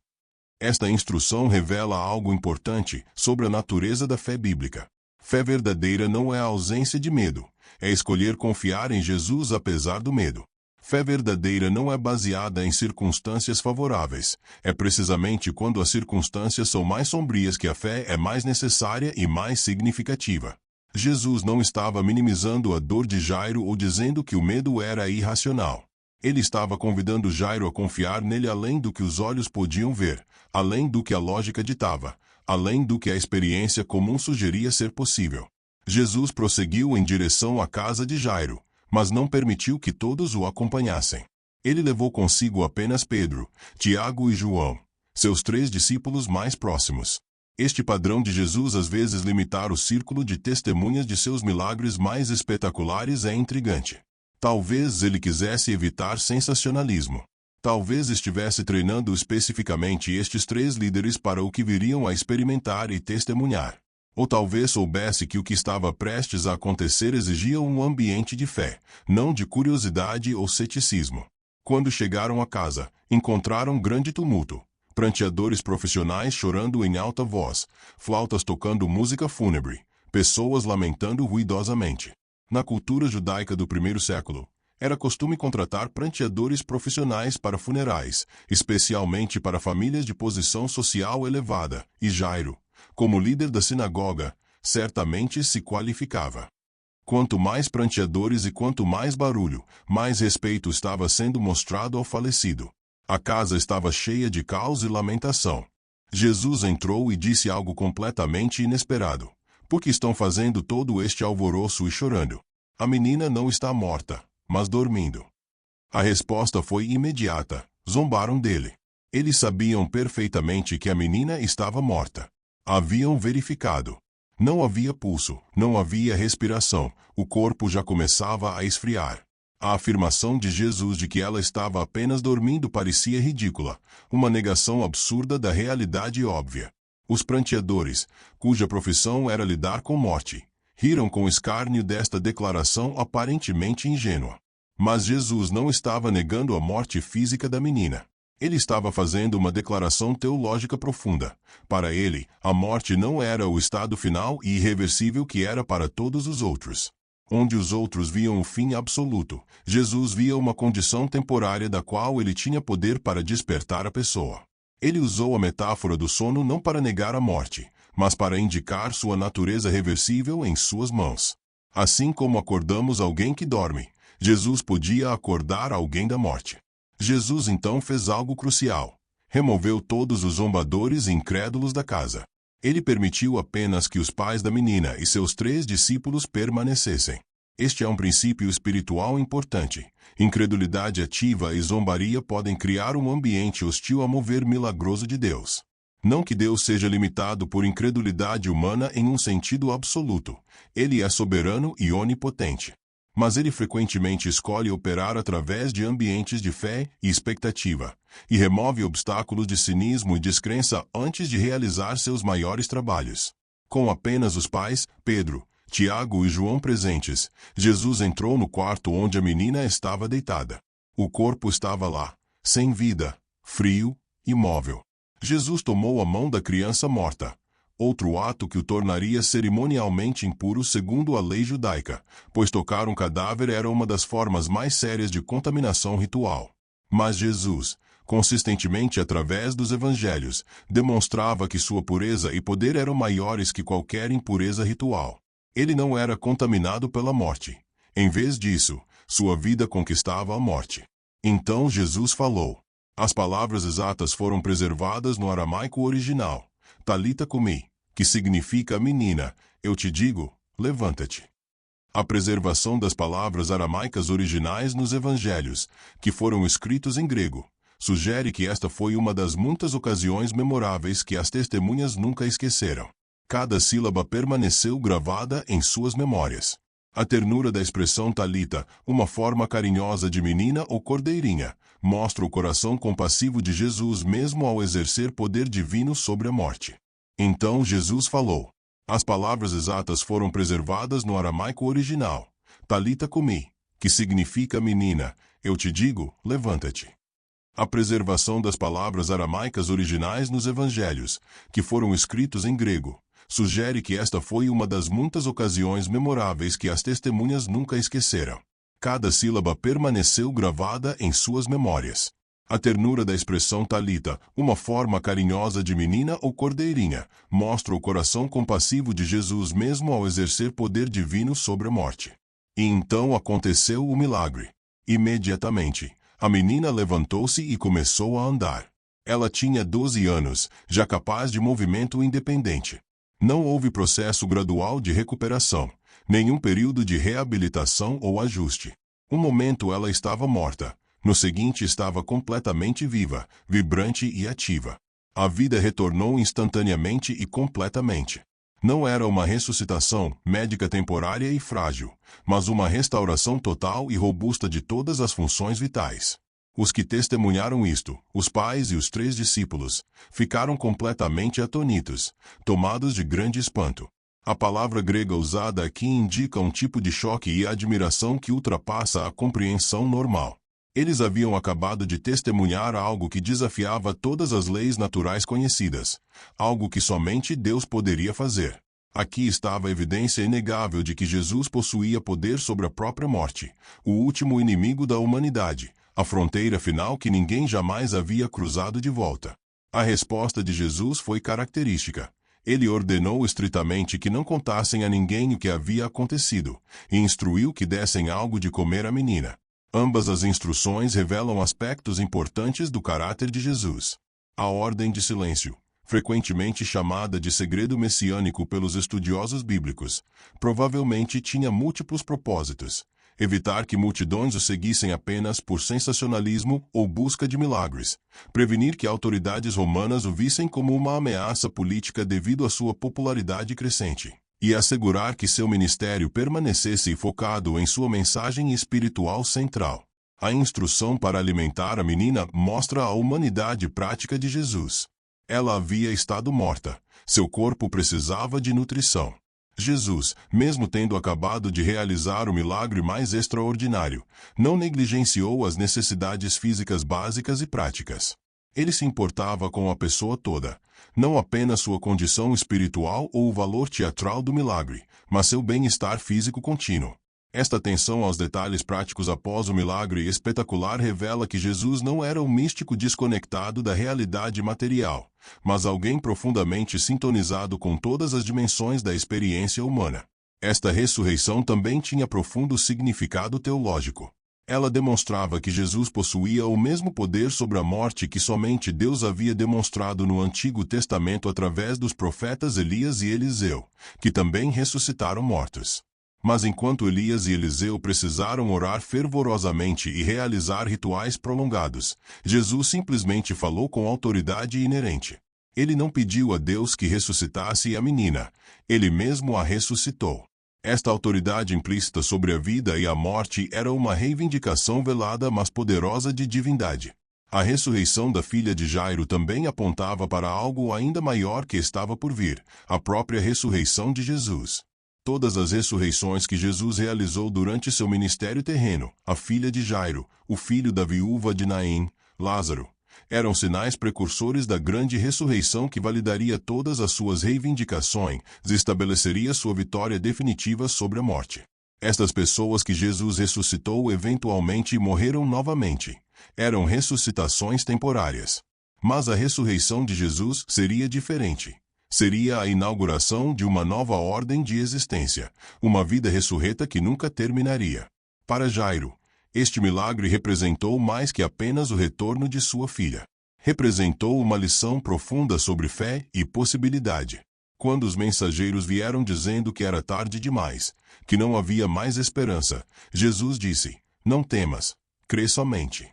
[SPEAKER 1] Esta instrução revela algo importante sobre a natureza da fé bíblica. Fé verdadeira não é a ausência de medo, é escolher confiar em Jesus apesar do medo. Fé verdadeira não é baseada em circunstâncias favoráveis. É precisamente quando as circunstâncias são mais sombrias que a fé é mais necessária e mais significativa. Jesus não estava minimizando a dor de Jairo ou dizendo que o medo era irracional. Ele estava convidando Jairo a confiar nele além do que os olhos podiam ver, além do que a lógica ditava, além do que a experiência comum sugeria ser possível. Jesus prosseguiu em direção à casa de Jairo, mas não permitiu que todos o acompanhassem. Ele levou consigo apenas Pedro, Tiago e João, seus 3 discípulos mais próximos. Este padrão de Jesus às vezes limitar o círculo de testemunhas de seus milagres mais espetaculares é intrigante. Talvez ele quisesse evitar sensacionalismo. Talvez estivesse treinando especificamente estes 3 líderes para o que viriam a experimentar e testemunhar. Ou talvez soubesse que o que estava prestes a acontecer exigia um ambiente de fé, não de curiosidade ou ceticismo. Quando chegaram à casa, encontraram grande tumulto. Pranteadores profissionais chorando em alta voz, flautas tocando música fúnebre, pessoas lamentando ruidosamente. Na cultura judaica do primeiro século, era costume contratar pranteadores profissionais para funerais, especialmente para famílias de posição social elevada, e Jairo, como líder da sinagoga, certamente se qualificava. Quanto mais pranteadores e quanto mais barulho, mais respeito estava sendo mostrado ao falecido. A casa estava cheia de caos e lamentação. Jesus entrou e disse algo completamente inesperado. Por que estão fazendo todo este alvoroço e chorando? A menina não está morta, mas dormindo. A resposta foi imediata. Zombaram dele. Eles sabiam perfeitamente que a menina estava morta. Haviam verificado. Não havia pulso, não havia respiração, o corpo já começava a esfriar. A afirmação de Jesus de que ela estava apenas dormindo parecia ridícula, uma negação absurda da realidade óbvia. Os pranteadores, cuja profissão era lidar com morte, riram com escárnio desta declaração aparentemente ingênua. Mas Jesus não estava negando a morte física da menina. Ele estava fazendo uma declaração teológica profunda. Para ele, a morte não era o estado final e irreversível que era para todos os outros. Onde os outros viam o fim absoluto, Jesus via uma condição temporária da qual ele tinha poder para despertar a pessoa. Ele usou a metáfora do sono não para negar a morte, mas para indicar sua natureza reversível em suas mãos. Assim como acordamos alguém que dorme, Jesus podia acordar alguém da morte. Jesus então fez algo crucial. Removeu todos os zombadores e incrédulos da casa. Ele permitiu apenas que os pais da menina e seus 3 discípulos permanecessem. Este é um princípio espiritual importante. Incredulidade ativa e zombaria podem criar um ambiente hostil ao mover milagroso de Deus. Não que Deus seja limitado por incredulidade humana em um sentido absoluto. Ele é soberano e onipotente. Mas ele frequentemente escolhe operar através de ambientes de fé e expectativa, e remove obstáculos de cinismo e descrença antes de realizar seus maiores trabalhos. Com apenas os pais, Pedro, Tiago e João presentes, Jesus entrou no quarto onde a menina estava deitada. O corpo estava lá, sem vida, frio, imóvel. Jesus tomou a mão da criança morta. Outro ato que o tornaria cerimonialmente impuro segundo a lei judaica, pois tocar um cadáver era uma das formas mais sérias de contaminação ritual. Mas Jesus, consistentemente através dos evangelhos, demonstrava que sua pureza e poder eram maiores que qualquer impureza ritual. Ele não era contaminado pela morte. Em vez disso, sua vida conquistava a morte. Então Jesus falou. As palavras exatas foram preservadas no aramaico original. Talita cumi, que significa menina, eu te digo, levanta-te. A preservação das palavras aramaicas originais nos evangelhos, que foram escritos em grego, sugere que esta foi uma das muitas ocasiões memoráveis que as testemunhas nunca esqueceram. Cada sílaba permaneceu gravada em suas memórias. A ternura da expressão Talita, uma forma carinhosa de menina ou cordeirinha, mostra o coração compassivo de Jesus mesmo ao exercer poder divino sobre a morte. Então Jesus falou. As palavras exatas foram preservadas no aramaico original. Talita cumi, que significa menina, eu te digo, levanta-te. A preservação das palavras aramaicas originais nos evangelhos, que foram escritos em grego, sugere que esta foi uma das muitas ocasiões memoráveis que as testemunhas nunca esqueceram. Cada sílaba permaneceu gravada em suas memórias. A ternura da expressão Talita, uma forma carinhosa de menina ou cordeirinha, mostra o coração compassivo de Jesus mesmo ao exercer poder divino sobre a morte. E então aconteceu o milagre. Imediatamente, a menina levantou-se e começou a andar. Ela tinha 12 anos, já capaz de movimento independente. Não houve processo gradual de recuperação, nenhum período de reabilitação ou ajuste. Um momento ela estava morta, no seguinte estava completamente viva, vibrante e ativa. A vida retornou instantaneamente e completamente. Não era uma ressuscitação médica temporária e frágil, mas uma restauração total e robusta de todas as funções vitais. Os que testemunharam isto, os pais e os 3 discípulos, ficaram completamente atônitos, tomados de grande espanto. A palavra grega usada aqui indica um tipo de choque e admiração que ultrapassa a compreensão normal. Eles haviam acabado de testemunhar algo que desafiava todas as leis naturais conhecidas, algo que somente Deus poderia fazer. Aqui estava a evidência inegável de que Jesus possuía poder sobre a própria morte, o último inimigo da humanidade, a fronteira final que ninguém jamais havia cruzado de volta. A resposta de Jesus foi característica. Ele ordenou estritamente que não contassem a ninguém o que havia acontecido, e instruiu que dessem algo de comer à menina. Ambas as instruções revelam aspectos importantes do caráter de Jesus. A ordem de silêncio, frequentemente chamada de segredo messiânico pelos estudiosos bíblicos, provavelmente tinha múltiplos propósitos. Evitar que multidões o seguissem apenas por sensacionalismo ou busca de milagres. Prevenir que autoridades romanas o vissem como uma ameaça política devido à sua popularidade crescente. E assegurar que seu ministério permanecesse focado em sua mensagem espiritual central. A instrução para alimentar a menina mostra a humanidade prática de Jesus. Ela havia estado morta. Seu corpo precisava de nutrição. Jesus, mesmo tendo acabado de realizar o milagre mais extraordinário, não negligenciou as necessidades físicas básicas e práticas. Ele se importava com a pessoa toda, não apenas sua condição espiritual ou o valor teatral do milagre, mas seu bem-estar físico contínuo. Esta atenção aos detalhes práticos após o milagre espetacular revela que Jesus não era um místico desconectado da realidade material, mas alguém profundamente sintonizado com todas as dimensões da experiência humana. Esta ressurreição também tinha profundo significado teológico. Ela demonstrava que Jesus possuía o mesmo poder sobre a morte que somente Deus havia demonstrado no Antigo Testamento através dos profetas Elias e Eliseu, que também ressuscitaram mortos. Mas enquanto Elias e Eliseu precisaram orar fervorosamente e realizar rituais prolongados, Jesus simplesmente falou com autoridade inerente. Ele não pediu a Deus que ressuscitasse a menina, ele mesmo a ressuscitou. Esta autoridade implícita sobre a vida e a morte era uma reivindicação velada mas poderosa de divindade. A ressurreição da filha de Jairo também apontava para algo ainda maior que estava por vir, a própria ressurreição de Jesus. Todas as ressurreições que Jesus realizou durante seu ministério terreno, a filha de Jairo, o filho da viúva de Naim, Lázaro, eram sinais precursores da grande ressurreição que validaria todas as suas reivindicações e estabeleceria sua vitória definitiva sobre a morte. Estas pessoas que Jesus ressuscitou eventualmente morreram novamente. Eram ressuscitações temporárias. Mas a ressurreição de Jesus seria diferente. Seria a inauguração de uma nova ordem de existência, uma vida ressurreta que nunca terminaria. Para Jairo, este milagre representou mais que apenas o retorno de sua filha. Representou uma lição profunda sobre fé e possibilidade. Quando os mensageiros vieram dizendo que era tarde demais, que não havia mais esperança, Jesus disse: "Não temas, crê somente."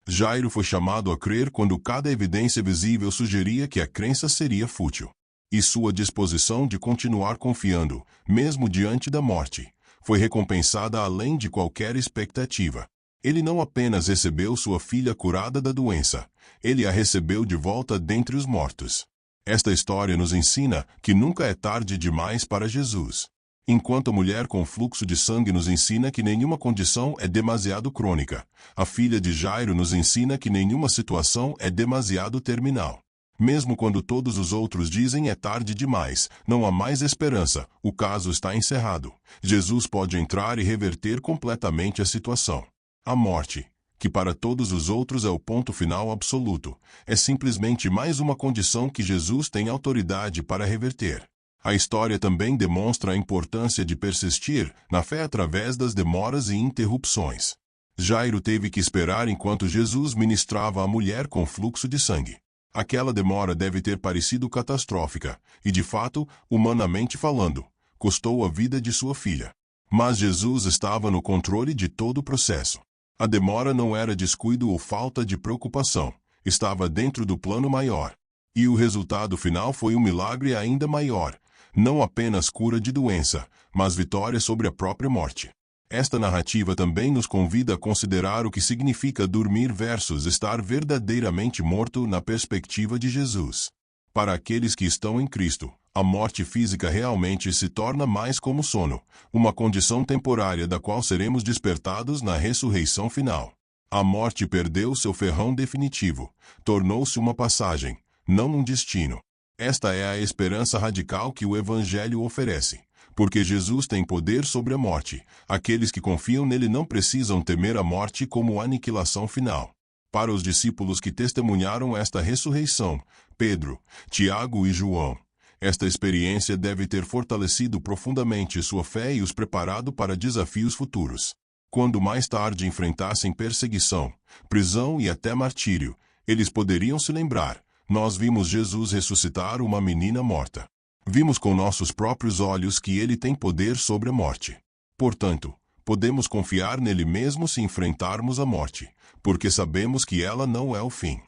[SPEAKER 1] Jairo foi chamado a crer quando cada evidência visível sugeria que a crença seria fútil. E sua disposição de continuar confiando, mesmo diante da morte, foi recompensada além de qualquer expectativa. Ele não apenas recebeu sua filha curada da doença, ele a recebeu de volta dentre os mortos. Esta história nos ensina que nunca é tarde demais para Jesus. Enquanto a mulher com fluxo de sangue nos ensina que nenhuma condição é demasiado crônica, a filha de Jairo nos ensina que nenhuma situação é demasiado terminal. Mesmo quando todos os outros dizem é tarde demais, não há mais esperança, o caso está encerrado. Jesus pode entrar e reverter completamente a situação. A morte, que para todos os outros é o ponto final absoluto, é simplesmente mais uma condição que Jesus tem autoridade para reverter. A história também demonstra a importância de persistir na fé através das demoras e interrupções. Jairo teve que esperar enquanto Jesus ministrava à mulher com fluxo de sangue. Aquela demora deve ter parecido catastrófica, e de fato, humanamente falando, custou a vida de sua filha. Mas Jesus estava no controle de todo o processo. A demora não era descuido ou falta de preocupação, estava dentro do plano maior. E o resultado final foi um milagre ainda maior, não apenas cura de doença, mas vitória sobre a própria morte. Esta narrativa também nos convida a considerar o que significa dormir versus estar verdadeiramente morto na perspectiva de Jesus. Para aqueles que estão em Cristo, a morte física realmente se torna mais como sono, uma condição temporária da qual seremos despertados na ressurreição final. A morte perdeu seu ferrão definitivo, tornou-se uma passagem, não um destino. Esta é a esperança radical que o Evangelho oferece. Porque Jesus tem poder sobre a morte, aqueles que confiam nele não precisam temer a morte como aniquilação final. Para os discípulos que testemunharam esta ressurreição, Pedro, Tiago e João, esta experiência deve ter fortalecido profundamente sua fé e os preparado para desafios futuros. Quando mais tarde enfrentassem perseguição, prisão e até martírio, eles poderiam se lembrar: nós vimos Jesus ressuscitar uma menina morta. Vimos com nossos próprios olhos que ele tem poder sobre a morte. Portanto, podemos confiar nele mesmo se enfrentarmos a morte, porque sabemos que ela não é o fim.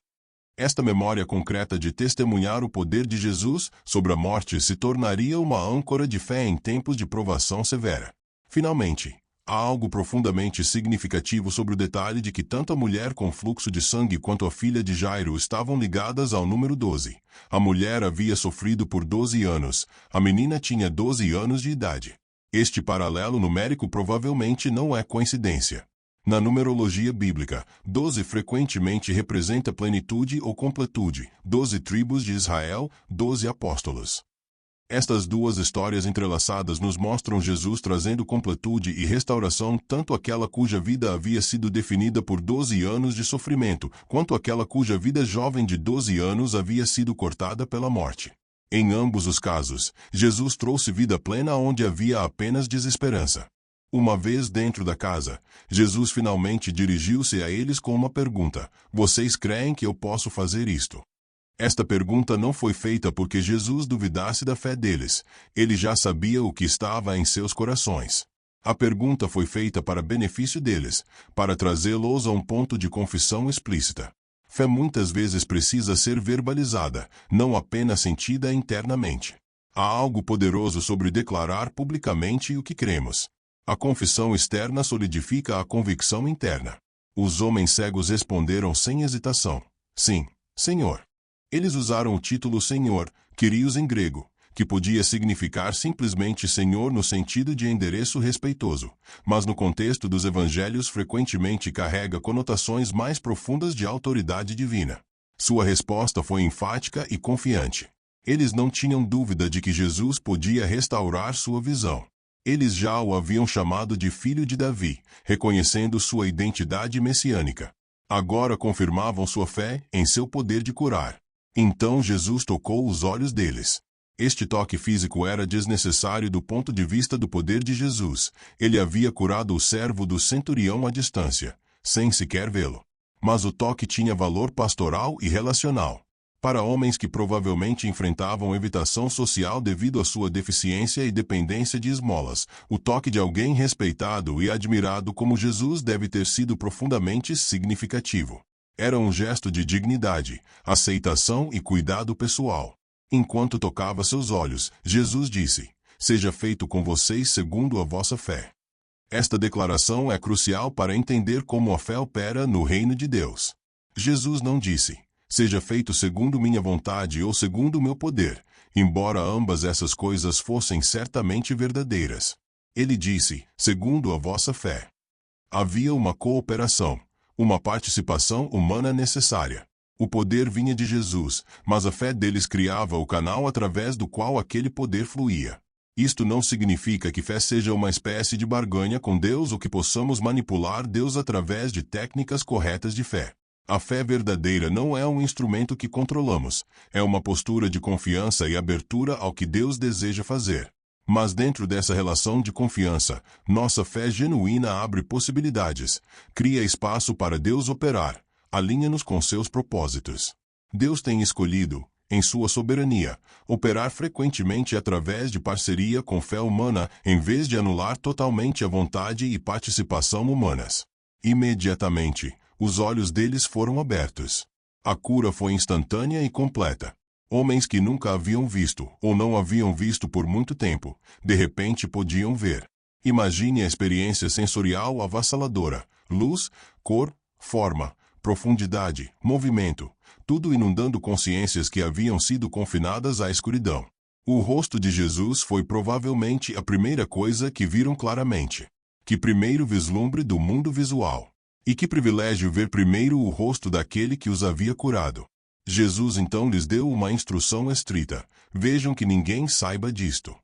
[SPEAKER 1] Esta memória concreta de testemunhar o poder de Jesus sobre a morte se tornaria uma âncora de fé em tempos de provação severa. Finalmente, há algo profundamente significativo sobre o detalhe de que tanto a mulher com fluxo de sangue quanto a filha de Jairo estavam ligadas ao número 12. A mulher havia sofrido por 12 anos, a menina tinha 12 anos de idade. Este paralelo numérico provavelmente não é coincidência. Na numerologia bíblica, 12 frequentemente representa plenitude ou completude, 12 tribos de Israel, 12 apóstolos. Estas duas histórias entrelaçadas nos mostram Jesus trazendo completude e restauração tanto àquela cuja vida havia sido definida por 12 anos de sofrimento, quanto àquela cuja vida jovem de 12 anos havia sido cortada pela morte. Em ambos os casos, Jesus trouxe vida plena onde havia apenas desesperança. Uma vez dentro da casa, Jesus finalmente dirigiu-se a eles com uma pergunta: vocês creem que eu posso fazer isto? Esta pergunta não foi feita porque Jesus duvidasse da fé deles. Ele já sabia o que estava em seus corações. A pergunta foi feita para benefício deles, para trazê-los a um ponto de confissão explícita. Fé muitas vezes precisa ser verbalizada, não apenas sentida internamente. Há algo poderoso sobre declarar publicamente o que cremos. A confissão externa solidifica a convicção interna. Os homens cegos responderam sem hesitação: sim, Senhor. Eles usaram o título Senhor, Kyrios em grego, que podia significar simplesmente Senhor no sentido de endereço respeitoso, mas no contexto dos evangelhos frequentemente carrega conotações mais profundas de autoridade divina. Sua resposta foi enfática e confiante. Eles não tinham dúvida de que Jesus podia restaurar sua visão. Eles já o haviam chamado de Filho de Davi, reconhecendo sua identidade messiânica. Agora confirmavam sua fé em seu poder de curar. Então Jesus tocou os olhos deles. Este toque físico era desnecessário do ponto de vista do poder de Jesus. Ele havia curado o servo do centurião à distância, sem sequer vê-lo. Mas o toque tinha valor pastoral e relacional. Para homens que provavelmente enfrentavam evitação social devido à sua deficiência e dependência de esmolas, o toque de alguém respeitado e admirado como Jesus deve ter sido profundamente significativo. Era um gesto de dignidade, aceitação e cuidado pessoal. Enquanto tocava seus olhos, Jesus disse: seja feito com vocês segundo a vossa fé. Esta declaração é crucial para entender como a fé opera no reino de Deus. Jesus não disse: seja feito segundo minha vontade ou segundo meu poder, embora ambas essas coisas fossem certamente verdadeiras. Ele disse: segundo a vossa fé. Havia uma cooperação, uma participação humana necessária. O poder vinha de Jesus, mas a fé deles criava o canal através do qual aquele poder fluía. Isto não significa que fé seja uma espécie de barganha com Deus ou que possamos manipular Deus através de técnicas corretas de fé. A fé verdadeira não é um instrumento que controlamos, é uma postura de confiança e abertura ao que Deus deseja fazer. Mas dentro dessa relação de confiança, nossa fé genuína abre possibilidades, cria espaço para Deus operar, alinha-nos com seus propósitos. Deus tem escolhido, em sua soberania, operar frequentemente através de parceria com fé humana, em vez de anular totalmente a vontade e participação humanas. Imediatamente, os olhos deles foram abertos. A cura foi instantânea e completa. Homens que nunca haviam visto, ou não haviam visto por muito tempo, de repente podiam ver. Imagine a experiência sensorial avassaladora: luz, cor, forma, profundidade, movimento, tudo inundando consciências que haviam sido confinadas à escuridão. O rosto de Jesus foi provavelmente a primeira coisa que viram claramente. Que primeiro vislumbre do mundo visual! E que privilégio ver primeiro o rosto daquele que os havia curado! Jesus então lhes deu uma instrução estrita: vejam que ninguém saiba disto.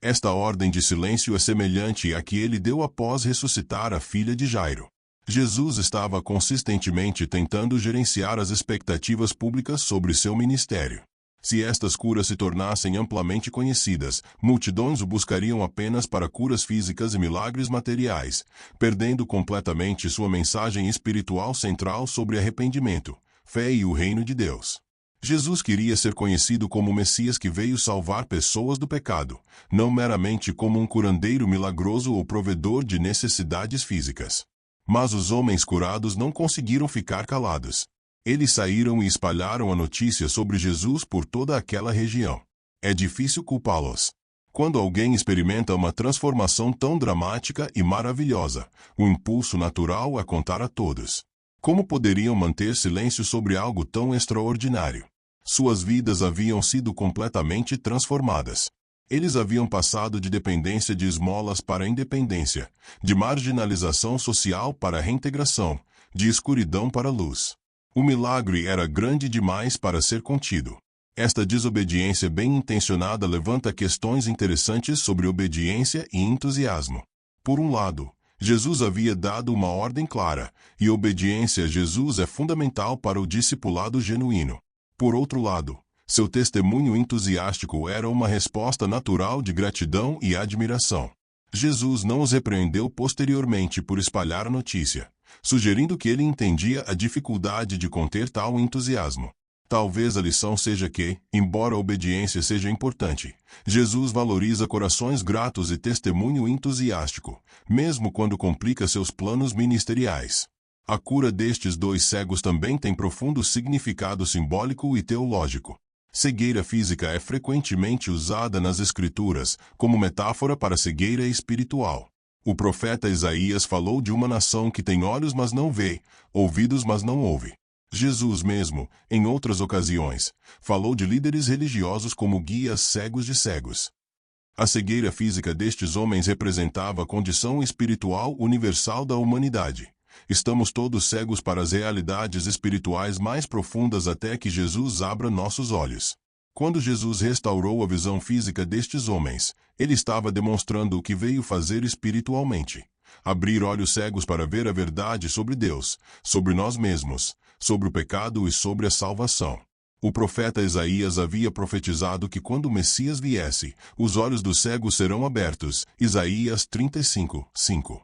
[SPEAKER 1] Esta ordem de silêncio é semelhante à que ele deu após ressuscitar a filha de Jairo. Jesus estava consistentemente tentando gerenciar as expectativas públicas sobre seu ministério. Se estas curas se tornassem amplamente conhecidas, multidões o buscariam apenas para curas físicas e milagres materiais, perdendo completamente sua mensagem espiritual central sobre arrependimento, fé e o reino de Deus. Jesus queria ser conhecido como o Messias que veio salvar pessoas do pecado, não meramente como um curandeiro milagroso ou provedor de necessidades físicas. Mas os homens curados não conseguiram ficar calados. Eles saíram e espalharam a notícia sobre Jesus por toda aquela região. É difícil culpá-los. Quando alguém experimenta uma transformação tão dramática e maravilhosa, o impulso natural é contar a todos. Como poderiam manter silêncio sobre algo tão extraordinário? Suas vidas haviam sido completamente transformadas. Eles haviam passado de dependência de esmolas para independência, de marginalização social para reintegração, de escuridão para luz. O milagre era grande demais para ser contido. Esta desobediência bem intencionada levanta questões interessantes sobre obediência e entusiasmo. Por um lado, Jesus havia dado uma ordem clara, e obediência a Jesus é fundamental para o discipulado genuíno. Por outro lado, seu testemunho entusiástico era uma resposta natural de gratidão e admiração. Jesus não os repreendeu posteriormente por espalhar a notícia, sugerindo que ele entendia a dificuldade de conter tal entusiasmo. Talvez a lição seja que, embora a obediência seja importante, Jesus valoriza corações gratos e testemunho entusiástico, mesmo quando complica seus planos ministeriais. A cura destes dois cegos também tem profundo significado simbólico e teológico. Cegueira física é frequentemente usada nas Escrituras como metáfora para cegueira espiritual. O profeta Isaías falou de uma nação que tem olhos mas não vê, ouvidos mas não ouve. Jesus mesmo, em outras ocasiões, falou de líderes religiosos como guias cegos de cegos. A cegueira física destes homens representava a condição espiritual universal da humanidade. Estamos todos cegos para as realidades espirituais mais profundas até que Jesus abra nossos olhos. Quando Jesus restaurou a visão física destes homens, ele estava demonstrando o que veio fazer espiritualmente: abrir olhos cegos para ver a verdade sobre Deus, sobre nós mesmos, sobre o pecado e sobre a salvação. O profeta Isaías havia profetizado que quando o Messias viesse, os olhos dos cegos serão abertos. Isaías 35:5.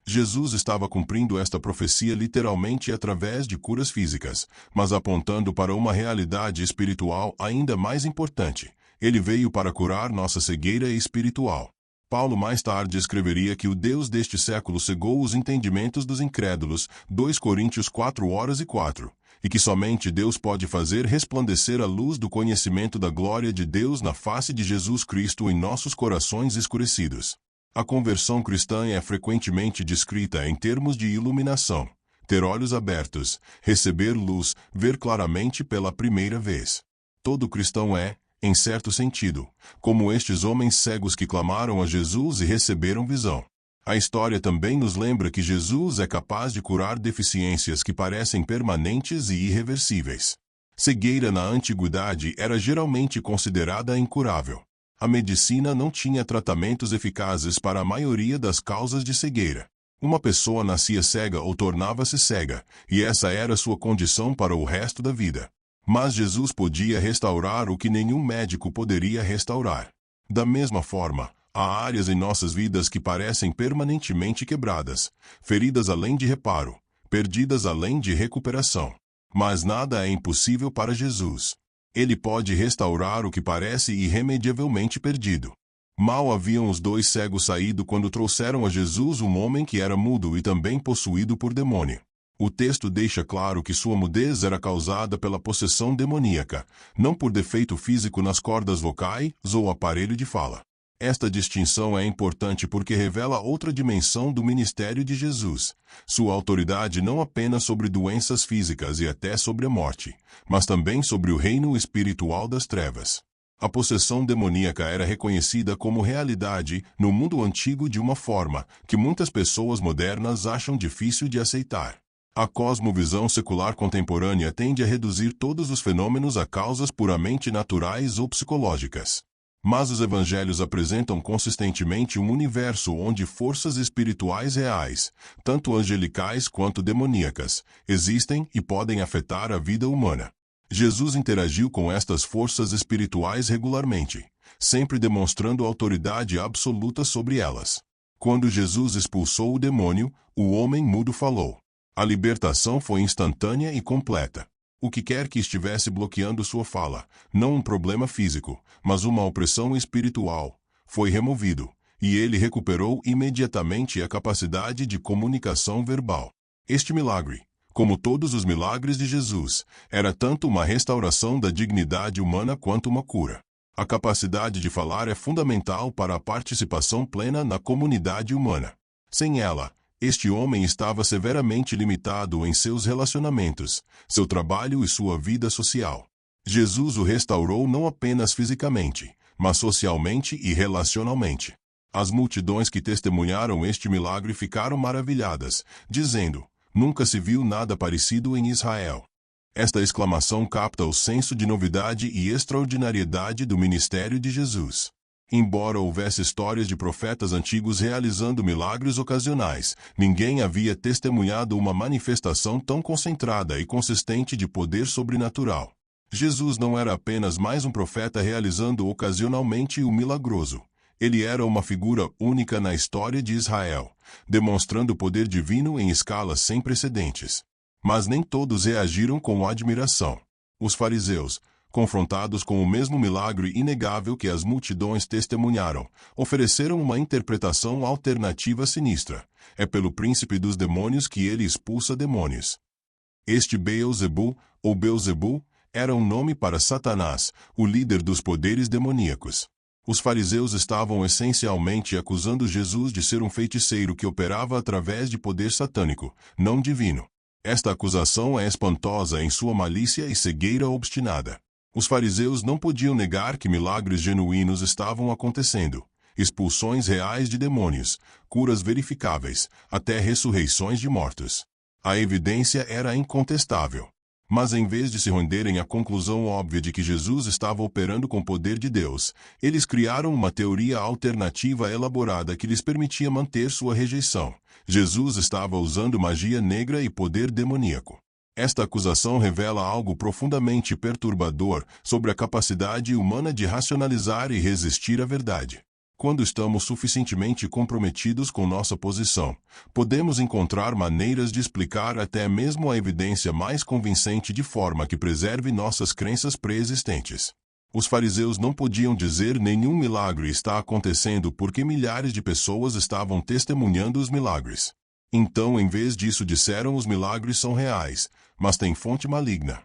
[SPEAKER 1] Jesus estava cumprindo esta profecia literalmente através de curas físicas, mas apontando para uma realidade espiritual ainda mais importante. Ele veio para curar nossa cegueira espiritual. Paulo mais tarde escreveria que o Deus deste século cegou os entendimentos dos incrédulos, 2 Coríntios 4:4, e que somente Deus pode fazer resplandecer a luz do conhecimento da glória de Deus na face de Jesus Cristo em nossos corações escurecidos. A conversão cristã é frequentemente descrita em termos de iluminação: ter olhos abertos, receber luz, ver claramente pela primeira vez. Todo cristão é, em certo sentido, como estes homens cegos que clamaram a Jesus e receberam visão. A história também nos lembra que Jesus é capaz de curar deficiências que parecem permanentes e irreversíveis. Cegueira na antiguidade era geralmente considerada incurável. A medicina não tinha tratamentos eficazes para a maioria das causas de cegueira. Uma pessoa nascia cega ou tornava-se cega, e essa era sua condição para o resto da vida. Mas Jesus podia restaurar o que nenhum médico poderia restaurar. Da mesma forma, há áreas em nossas vidas que parecem permanentemente quebradas, feridas além de reparo, perdidas além de recuperação. Mas nada é impossível para Jesus. Ele pode restaurar o que parece irremediavelmente perdido. Mal haviam os dois cegos saído quando trouxeram a Jesus um homem que era mudo e também possuído por demônio. O texto deixa claro que sua mudez era causada pela possessão demoníaca, não por defeito físico nas cordas vocais ou aparelho de fala. Esta distinção é importante porque revela outra dimensão do ministério de Jesus, sua autoridade não apenas sobre doenças físicas e até sobre a morte, mas também sobre o reino espiritual das trevas. A possessão demoníaca era reconhecida como realidade no mundo antigo de uma forma que muitas pessoas modernas acham difícil de aceitar. A cosmovisão secular contemporânea tende a reduzir todos os fenômenos a causas puramente naturais ou psicológicas. Mas os evangelhos apresentam consistentemente um universo onde forças espirituais reais, tanto angelicais quanto demoníacas, existem e podem afetar a vida humana. Jesus interagiu com estas forças espirituais regularmente, sempre demonstrando autoridade absoluta sobre elas. Quando Jesus expulsou o demônio, o homem mudo falou. A libertação foi instantânea e completa. O que quer que estivesse bloqueando sua fala, não um problema físico, mas uma opressão espiritual, foi removido, e ele recuperou imediatamente a capacidade de comunicação verbal. Este milagre, como todos os milagres de Jesus, era tanto uma restauração da dignidade humana quanto uma cura. A capacidade de falar é fundamental para a participação plena na comunidade humana. Sem ela, este homem estava severamente limitado em seus relacionamentos, seu trabalho e sua vida social. Jesus o restaurou não apenas fisicamente, mas socialmente e relacionalmente. As multidões que testemunharam este milagre ficaram maravilhadas, dizendo: "Nunca se viu nada parecido em Israel." Esta exclamação capta o senso de novidade e extraordinariedade do ministério de Jesus. Embora houvesse histórias de profetas antigos realizando milagres ocasionais, ninguém havia testemunhado uma manifestação tão concentrada e consistente de poder sobrenatural. Jesus não era apenas mais um profeta realizando ocasionalmente o milagroso. Ele era uma figura única na história de Israel, demonstrando o poder divino em escalas sem precedentes. Mas nem todos reagiram com admiração. Os fariseus, confrontados com o mesmo milagre inegável que as multidões testemunharam, ofereceram uma interpretação alternativa sinistra. É pelo príncipe dos demônios que ele expulsa demônios. Este Beelzebu, ou Belzebu, era um nome para Satanás, o líder dos poderes demoníacos. Os fariseus estavam essencialmente acusando Jesus de ser um feiticeiro que operava através de poder satânico, não divino. Esta acusação é espantosa em sua malícia e cegueira obstinada. Os fariseus não podiam negar que milagres genuínos estavam acontecendo, expulsões reais de demônios, curas verificáveis, até ressurreições de mortos. A evidência era incontestável. Mas em vez de se renderem à conclusão óbvia de que Jesus estava operando com o poder de Deus, eles criaram uma teoria alternativa elaborada que lhes permitia manter sua rejeição. Jesus estava usando magia negra e poder demoníaco. Esta acusação revela algo profundamente perturbador sobre a capacidade humana de racionalizar e resistir à verdade. Quando estamos suficientemente comprometidos com nossa posição, podemos encontrar maneiras de explicar até mesmo a evidência mais convincente de forma que preserve nossas crenças pré-existentes. Os fariseus não podiam dizer nenhum milagre está acontecendo porque milhares de pessoas estavam testemunhando os milagres. Então, em vez disso, disseram: os milagres são reais, mas têm fonte maligna.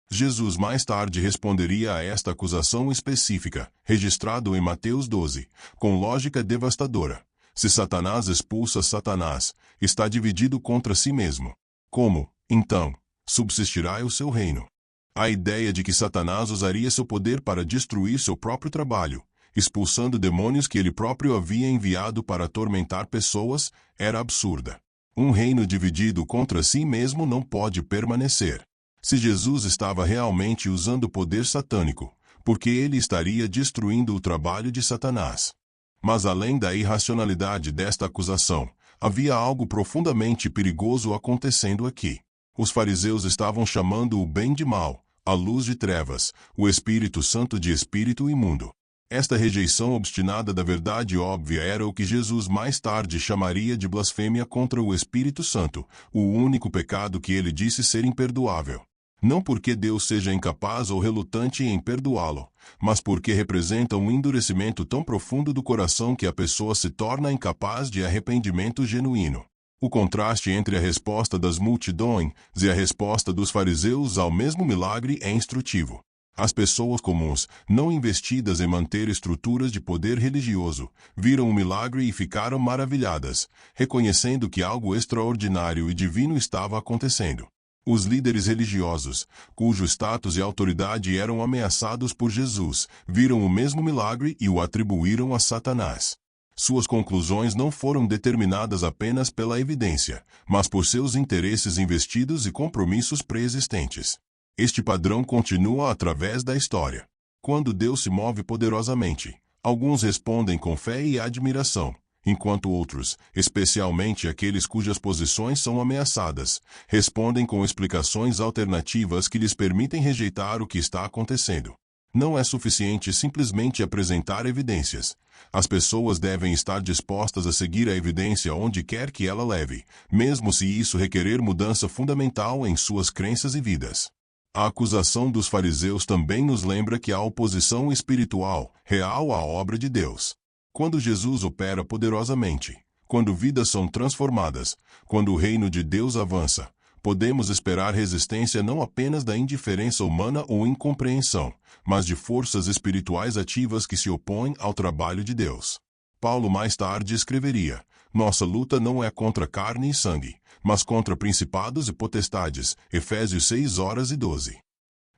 [SPEAKER 1] Jesus mais tarde responderia a esta acusação específica, registrado em Mateus 12, com lógica devastadora. Se Satanás expulsa Satanás, está dividido contra si mesmo. Como, então, subsistirá o seu reino? A ideia de que Satanás usaria seu poder para destruir seu próprio trabalho, expulsando demônios que ele próprio havia enviado para atormentar pessoas, era absurda. Um reino dividido contra si mesmo não pode permanecer. Se Jesus estava realmente usando o poder satânico, porque ele estaria destruindo o trabalho de Satanás. Mas além da irracionalidade desta acusação, havia algo profundamente perigoso acontecendo aqui. Os fariseus estavam chamando o bem de mal, a luz de trevas, o Espírito Santo de espírito imundo. Esta rejeição obstinada da verdade óbvia era o que Jesus mais tarde chamaria de blasfêmia contra o Espírito Santo, o único pecado que ele disse ser imperdoável. Não porque Deus seja incapaz ou relutante em perdoá-lo, mas porque representa um endurecimento tão profundo do coração que a pessoa se torna incapaz de arrependimento genuíno. O contraste entre a resposta das multidões e a resposta dos fariseus ao mesmo milagre é instrutivo. As pessoas comuns, não investidas em manter estruturas de poder religioso, viram o milagre e ficaram maravilhadas, reconhecendo que algo extraordinário e divino estava acontecendo. Os líderes religiosos, cujo status e autoridade eram ameaçados por Jesus, viram o mesmo milagre e o atribuíram a Satanás. Suas conclusões não foram determinadas apenas pela evidência, mas por seus interesses investidos e compromissos preexistentes. Este padrão continua através da história. Quando Deus se move poderosamente, alguns respondem com fé e admiração, enquanto outros, especialmente aqueles cujas posições são ameaçadas, respondem com explicações alternativas que lhes permitem rejeitar o que está acontecendo. Não é suficiente simplesmente apresentar evidências. As pessoas devem estar dispostas a seguir a evidência onde quer que ela leve, mesmo se isso requerer mudança fundamental em suas crenças e vidas. A acusação dos fariseus também nos lembra que há oposição espiritual, real à obra de Deus. Quando Jesus opera poderosamente, quando vidas são transformadas, quando o reino de Deus avança, podemos esperar resistência não apenas da indiferença humana ou incompreensão, mas de forças espirituais ativas que se opõem ao trabalho de Deus. Paulo mais tarde escreveria: nossa luta não é contra carne e sangue, mas contra principados e potestades, Efésios 6:12.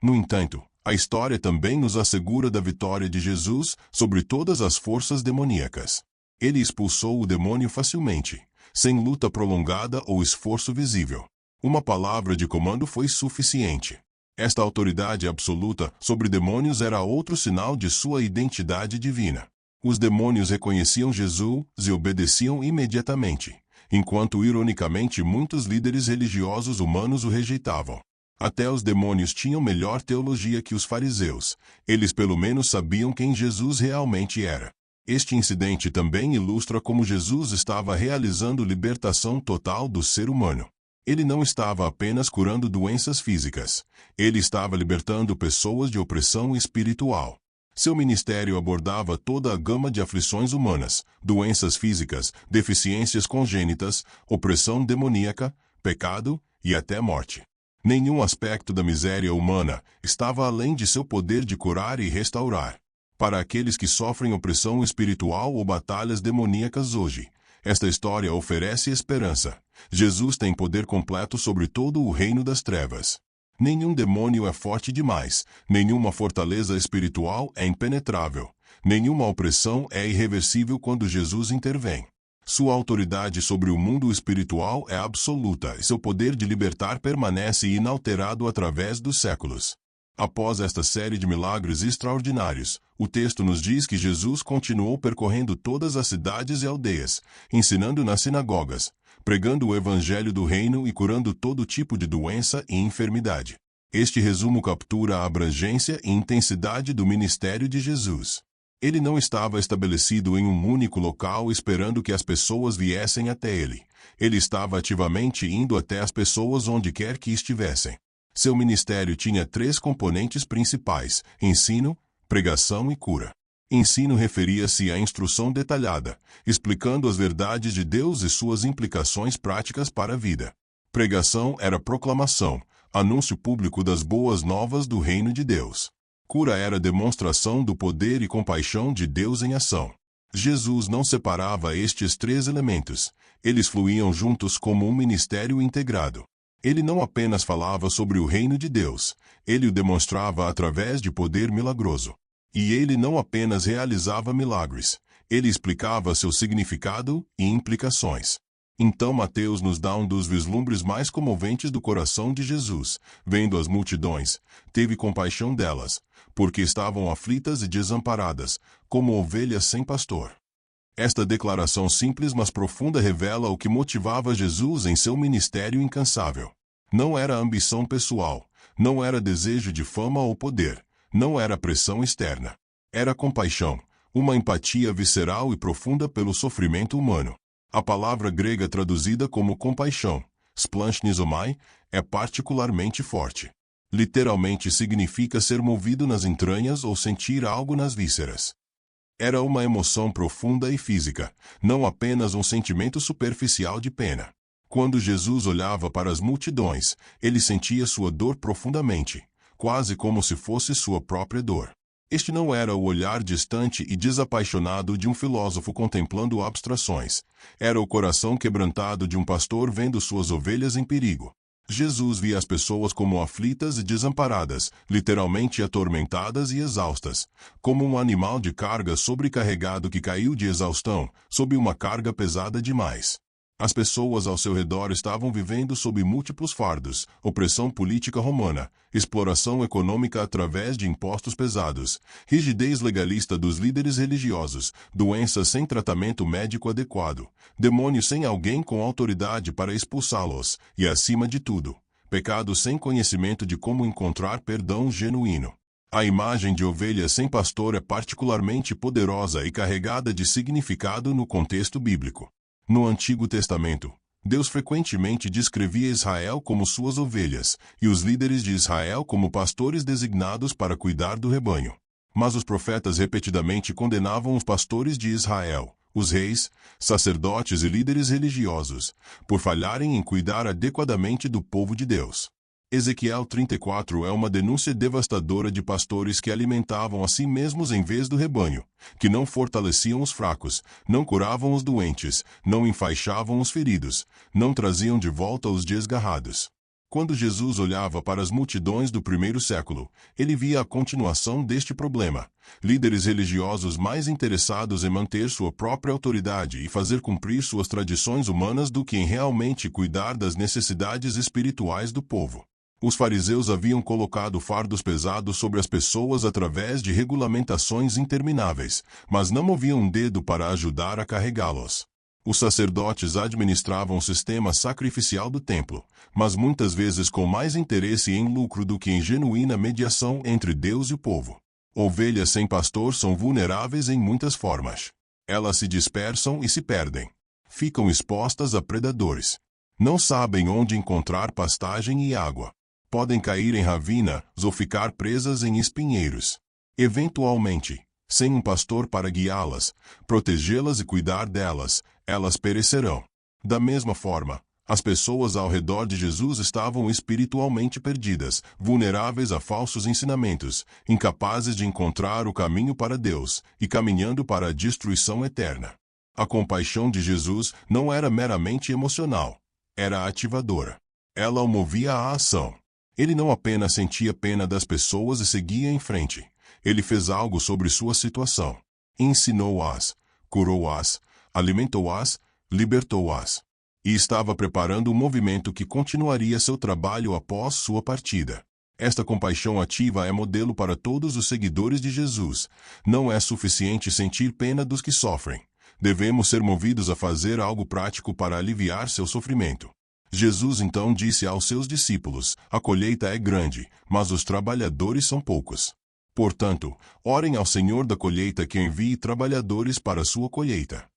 [SPEAKER 1] No entanto, a história também nos assegura da vitória de Jesus sobre todas as forças demoníacas. Ele expulsou o demônio facilmente, sem luta prolongada ou esforço visível. Uma palavra de comando foi suficiente. Esta autoridade absoluta sobre demônios era outro sinal de sua identidade divina. Os demônios reconheciam Jesus e obedeciam imediatamente, enquanto ironicamente muitos líderes religiosos humanos o rejeitavam. Até os demônios tinham melhor teologia que os fariseus. Eles pelo menos sabiam quem Jesus realmente era. Este incidente também ilustra como Jesus estava realizando libertação total do ser humano. Ele não estava apenas curando doenças físicas. Ele estava libertando pessoas de opressão espiritual. Seu ministério abordava toda a gama de aflições humanas, doenças físicas, deficiências congênitas, opressão demoníaca, pecado e até morte. Nenhum aspecto da miséria humana estava além de seu poder de curar e restaurar. Para aqueles que sofrem opressão espiritual ou batalhas demoníacas hoje, esta história oferece esperança. Jesus tem poder completo sobre todo o reino das trevas. Nenhum demônio é forte demais, nenhuma fortaleza espiritual é impenetrável, nenhuma opressão é irreversível quando Jesus intervém. Sua autoridade sobre o mundo espiritual é absoluta e seu poder de libertar permanece inalterado através dos séculos. Após esta série de milagres extraordinários, o texto nos diz que Jesus continuou percorrendo todas as cidades e aldeias, ensinando nas sinagogas, pregando o evangelho do reino e curando todo tipo de doença e enfermidade. Este resumo captura a abrangência e intensidade do ministério de Jesus. Ele não estava estabelecido em um único local esperando que as pessoas viessem até ele. Ele estava ativamente indo até as pessoas onde quer que estivessem. Seu ministério tinha 3 componentes principais: ensino, pregação e cura. Ensino referia-se à instrução detalhada, explicando as verdades de Deus e suas implicações práticas para a vida. Pregação era proclamação, anúncio público das boas novas do reino de Deus. Cura era demonstração do poder e compaixão de Deus em ação. Jesus não separava estes 3 elementos, eles fluíam juntos como um ministério integrado. Ele não apenas falava sobre o reino de Deus, ele o demonstrava através de poder milagroso. E ele não apenas realizava milagres, ele explicava seu significado e implicações. Então Mateus nos dá um dos vislumbres mais comoventes do coração de Jesus. Vendo as multidões, teve compaixão delas, porque estavam aflitas e desamparadas, como ovelhas sem pastor. Esta declaração simples mas profunda revela o que motivava Jesus em seu ministério incansável. Não era ambição pessoal, não era desejo de fama ou poder, não era pressão externa. Era compaixão, uma empatia visceral e profunda pelo sofrimento humano. A palavra grega traduzida como compaixão, splanchnisomai, é particularmente forte. Literalmente significa ser movido nas entranhas ou sentir algo nas vísceras. Era uma emoção profunda e física, não apenas um sentimento superficial de pena. Quando Jesus olhava para as multidões, ele sentia sua dor profundamente, quase como se fosse sua própria dor. Este não era o olhar distante e desapaixonado de um filósofo contemplando abstrações. Era o coração quebrantado de um pastor vendo suas ovelhas em perigo. Jesus via as pessoas como aflitas e desamparadas, literalmente atormentadas e exaustas, como um animal de carga sobrecarregado que caiu de exaustão, sob uma carga pesada demais. As pessoas ao seu redor estavam vivendo sob múltiplos fardos: opressão política romana, exploração econômica através de impostos pesados, rigidez legalista dos líderes religiosos, doenças sem tratamento médico adequado, demônios sem alguém com autoridade para expulsá-los, e, acima de tudo, pecados sem conhecimento de como encontrar perdão genuíno. A imagem de ovelha sem pastor é particularmente poderosa e carregada de significado no contexto bíblico. No Antigo Testamento, Deus frequentemente descrevia Israel como suas ovelhas, e os líderes de Israel como pastores designados para cuidar do rebanho. Mas os profetas repetidamente condenavam os pastores de Israel, os reis, sacerdotes e líderes religiosos, por falharem em cuidar adequadamente do povo de Deus. Ezequiel 34 é uma denúncia devastadora de pastores que alimentavam a si mesmos em vez do rebanho, que não fortaleciam os fracos, não curavam os doentes, não enfaixavam os feridos, não traziam de volta os desgarrados. Quando Jesus olhava para as multidões do primeiro século, ele via a continuação deste problema: líderes religiosos mais interessados em manter sua própria autoridade e fazer cumprir suas tradições humanas do que em realmente cuidar das necessidades espirituais do povo. Os fariseus haviam colocado fardos pesados sobre as pessoas através de regulamentações intermináveis, mas não moviam um dedo para ajudar a carregá-los. Os sacerdotes administravam o sistema sacrificial do templo, mas muitas vezes com mais interesse em lucro do que em genuína mediação entre Deus e o povo. Ovelhas sem pastor são vulneráveis em muitas formas. Elas se dispersam e se perdem. Ficam expostas a predadores. Não sabem onde encontrar pastagem e água. Podem cair em ravinas ou ficar presas em espinheiros. Eventualmente, sem um pastor para guiá-las, protegê-las e cuidar delas, elas perecerão. Da mesma forma, as pessoas ao redor de Jesus estavam espiritualmente perdidas, vulneráveis a falsos ensinamentos, incapazes de encontrar o caminho para Deus e caminhando para a destruição eterna. A compaixão de Jesus não era meramente emocional, era ativadora. Ela o movia à ação. Ele não apenas sentia pena das pessoas e seguia em frente. Ele fez algo sobre sua situação. Ensinou-as, curou-as, alimentou-as, libertou-as. E estava preparando um movimento que continuaria seu trabalho após sua partida. Esta compaixão ativa é modelo para todos os seguidores de Jesus. Não é suficiente sentir pena dos que sofrem. Devemos ser movidos a fazer algo prático para aliviar seu sofrimento. Jesus então disse aos seus discípulos: a colheita é grande, mas os trabalhadores são poucos. Portanto, orem ao Senhor da colheita que envie trabalhadores para a sua colheita.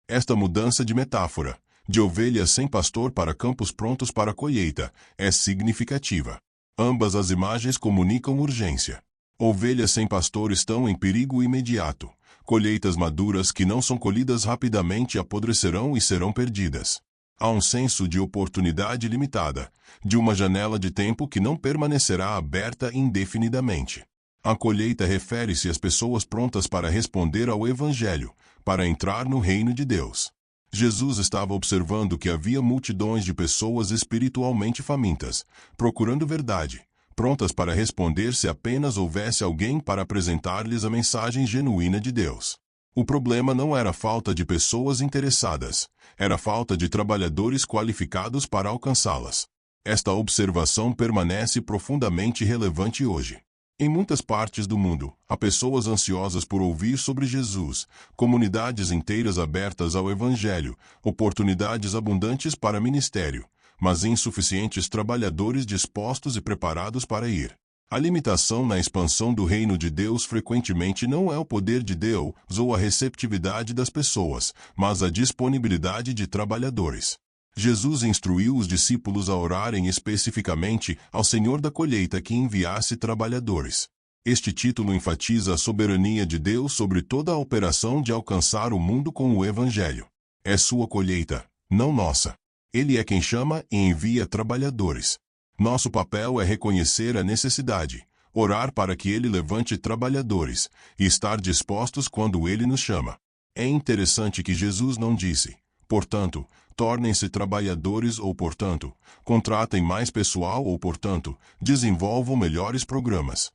[SPEAKER 1] Esta mudança de metáfora, de ovelhas sem pastor para campos prontos para a colheita, é significativa. Ambas as imagens comunicam urgência. Ovelhas sem pastor estão em perigo imediato. Colheitas maduras que não são colhidas rapidamente apodrecerão e serão perdidas. Há um senso de oportunidade limitada, de uma janela de tempo que não permanecerá aberta indefinidamente. A colheita refere-se às pessoas prontas para responder ao Evangelho, para entrar no reino de Deus. Jesus estava observando que havia multidões de pessoas espiritualmente famintas, procurando verdade, prontas para responder se apenas houvesse alguém para apresentar-lhes a mensagem genuína de Deus. O problema não era a falta de pessoas interessadas, era a falta de trabalhadores qualificados para alcançá-las. Esta observação permanece profundamente relevante hoje. Em muitas partes do mundo, há pessoas ansiosas por ouvir sobre Jesus, comunidades inteiras abertas ao Evangelho, oportunidades abundantes para ministério, mas insuficientes trabalhadores dispostos e preparados para ir. A limitação na expansão do reino de Deus frequentemente não é o poder de Deus ou a receptividade das pessoas, mas a disponibilidade de trabalhadores. Jesus instruiu os discípulos a orarem especificamente ao Senhor da colheita que enviasse trabalhadores. Este título enfatiza a soberania de Deus sobre toda a operação de alcançar o mundo com o Evangelho. É sua colheita, não nossa. Ele é quem chama e envia trabalhadores. Nosso papel é reconhecer a necessidade, orar para que Ele levante trabalhadores, e estar dispostos quando Ele nos chama. É interessante que Jesus não disse, portanto, tornem-se trabalhadores ou, portanto, contratem mais pessoal ou, portanto, desenvolvam melhores programas.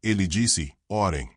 [SPEAKER 1] Ele disse, orem.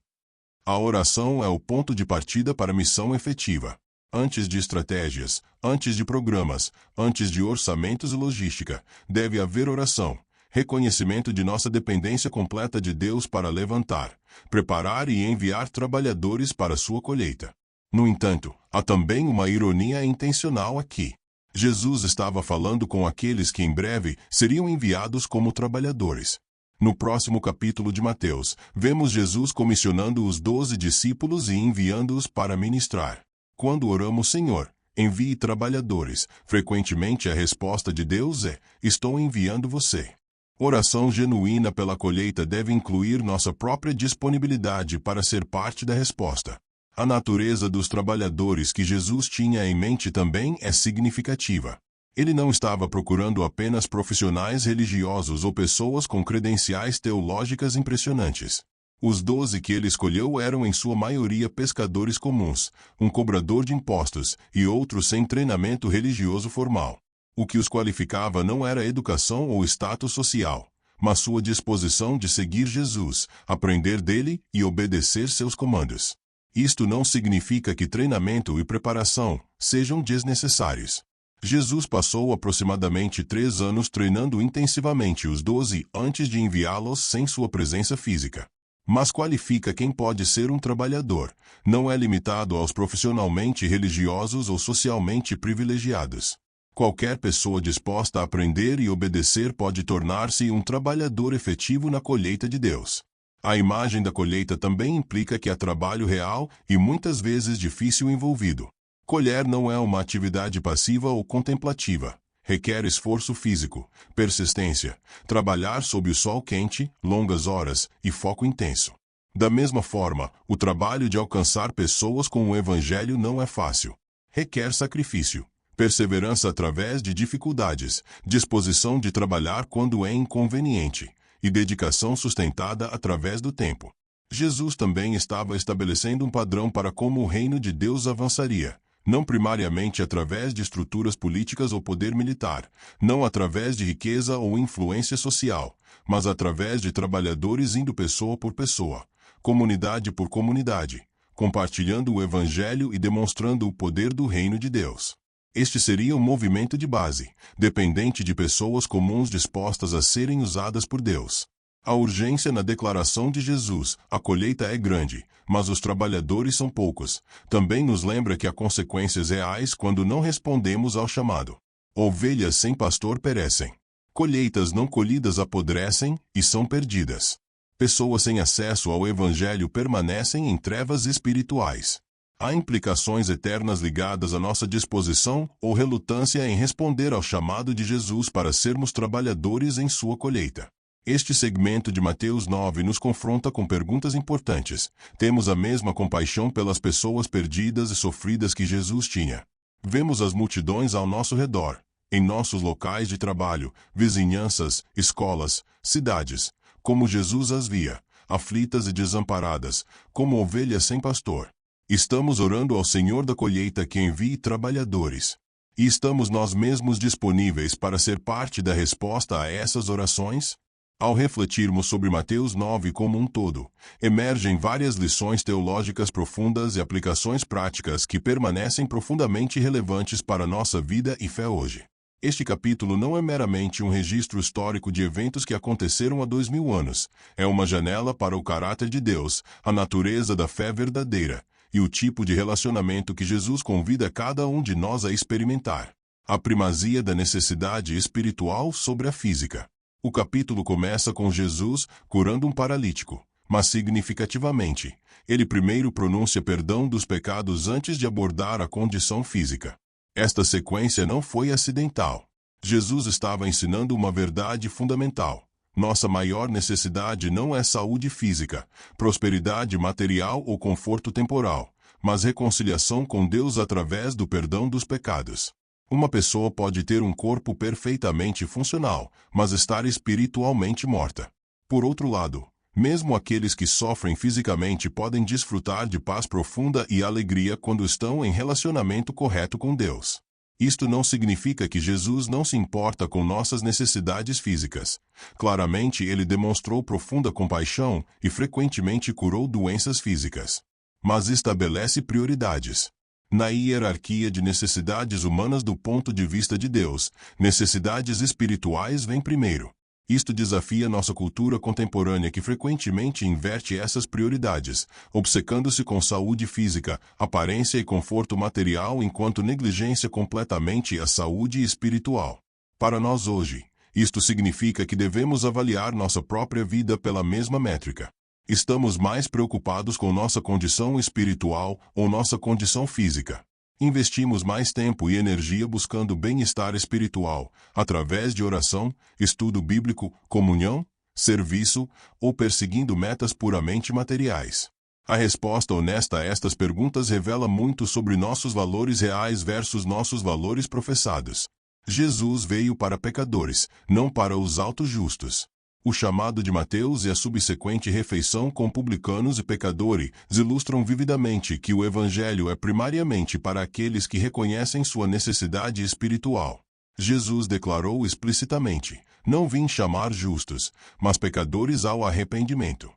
[SPEAKER 1] A oração é o ponto de partida para a missão efetiva. Antes de estratégias, antes de programas, antes de orçamentos e logística, deve haver oração, reconhecimento de nossa dependência completa de Deus para levantar, preparar e enviar trabalhadores para sua colheita. No entanto, há também uma ironia intencional aqui. Jesus estava falando com aqueles que em breve seriam enviados como trabalhadores. No próximo capítulo de Mateus, vemos Jesus comissionando os 12 discípulos e enviando-os para ministrar. Quando oramos, Senhor, envie trabalhadores, frequentemente a resposta de Deus é, estou enviando você. Oração genuína pela colheita deve incluir nossa própria disponibilidade para ser parte da resposta. A natureza dos trabalhadores que Jesus tinha em mente também é significativa. Ele não estava procurando apenas profissionais religiosos ou pessoas com credenciais teológicas impressionantes. Os 12 que ele escolheu eram em sua maioria pescadores comuns, um cobrador de impostos e outros sem treinamento religioso formal. O que os qualificava não era educação ou status social, mas sua disposição de seguir Jesus, aprender dele e obedecer seus comandos. Isto não significa que treinamento e preparação sejam desnecessários. Jesus passou aproximadamente 3 anos treinando intensivamente os 12 antes de enviá-los sem sua presença física. Mas qualifica quem pode ser um trabalhador, não é limitado aos profissionalmente religiosos ou socialmente privilegiados. Qualquer pessoa disposta a aprender e obedecer pode tornar-se um trabalhador efetivo na colheita de Deus. A imagem da colheita também implica que há trabalho real e muitas vezes difícil envolvido. Colher não é uma atividade passiva ou contemplativa. Requer esforço físico, persistência, trabalhar sob o sol quente, longas horas e foco intenso. Da mesma forma, o trabalho de alcançar pessoas com o Evangelho não é fácil. Requer sacrifício, perseverança através de dificuldades, disposição de trabalhar quando é inconveniente, e dedicação sustentada através do tempo. Jesus também estava estabelecendo um padrão para como o reino de Deus avançaria. Não primariamente através de estruturas políticas ou poder militar, não através de riqueza ou influência social, mas através de trabalhadores indo pessoa por pessoa, comunidade por comunidade, compartilhando o Evangelho e demonstrando o poder do reino de Deus. Este seria um movimento de base, dependente de pessoas comuns dispostas a serem usadas por Deus. A urgência na declaração de Jesus, a colheita é grande, mas os trabalhadores são poucos, também nos lembra que há consequências reais quando não respondemos ao chamado. Ovelhas sem pastor perecem. Colheitas não colhidas apodrecem e são perdidas. Pessoas sem acesso ao Evangelho permanecem em trevas espirituais. Há implicações eternas ligadas à nossa disposição ou relutância em responder ao chamado de Jesus para sermos trabalhadores em sua colheita. Este segmento de Mateus 9 nos confronta com perguntas importantes. Temos a mesma compaixão pelas pessoas perdidas e sofridas que Jesus tinha. Vemos as multidões ao nosso redor, em nossos locais de trabalho, vizinhanças, escolas, cidades, como Jesus as via, aflitas e desamparadas, como ovelhas sem pastor. Estamos orando ao Senhor da colheita que envie trabalhadores. E estamos nós mesmos disponíveis para ser parte da resposta a essas orações? Ao refletirmos sobre Mateus 9 como um todo, emergem várias lições teológicas profundas e aplicações práticas que permanecem profundamente relevantes para nossa vida e fé hoje. Este capítulo não é meramente um registro histórico de eventos que aconteceram há 2000 anos. É uma janela para o caráter de Deus, a natureza da fé verdadeira e o tipo de relacionamento que Jesus convida cada um de nós a experimentar. A primazia da necessidade espiritual sobre a física. O capítulo começa com Jesus curando um paralítico, mas significativamente, ele primeiro pronuncia perdão dos pecados antes de abordar a condição física. Esta sequência não foi acidental. Jesus estava ensinando uma verdade fundamental. Nossa maior necessidade não é saúde física, prosperidade material ou conforto temporal, mas reconciliação com Deus através do perdão dos pecados. Uma pessoa pode ter um corpo perfeitamente funcional, mas estar espiritualmente morta. Por outro lado, mesmo aqueles que sofrem fisicamente podem desfrutar de paz profunda e alegria quando estão em relacionamento correto com Deus. Isto não significa que Jesus não se importa com nossas necessidades físicas. Claramente, ele demonstrou profunda compaixão e frequentemente curou doenças físicas. Mas estabelece prioridades. Na hierarquia de necessidades humanas do ponto de vista de Deus, necessidades espirituais vêm primeiro. Isto desafia nossa cultura contemporânea que frequentemente inverte essas prioridades, obcecando-se com saúde física, aparência e conforto material enquanto negligência completamente a saúde espiritual. Para nós hoje, isto significa que devemos avaliar nossa própria vida pela mesma métrica. Estamos mais preocupados com nossa condição espiritual ou nossa condição física? Investimos mais tempo e energia buscando bem-estar espiritual, através de oração, estudo bíblico, comunhão, serviço, ou perseguindo metas puramente materiais? A resposta honesta a estas perguntas revela muito sobre nossos valores reais versus nossos valores professados. Jesus veio para pecadores, não para os auto-justos. O chamado de Mateus e a subsequente refeição com publicanos e pecadores ilustram vividamente que o Evangelho é primariamente para aqueles que reconhecem sua necessidade espiritual. Jesus declarou explicitamente: não vim chamar justos, mas pecadores ao arrependimento.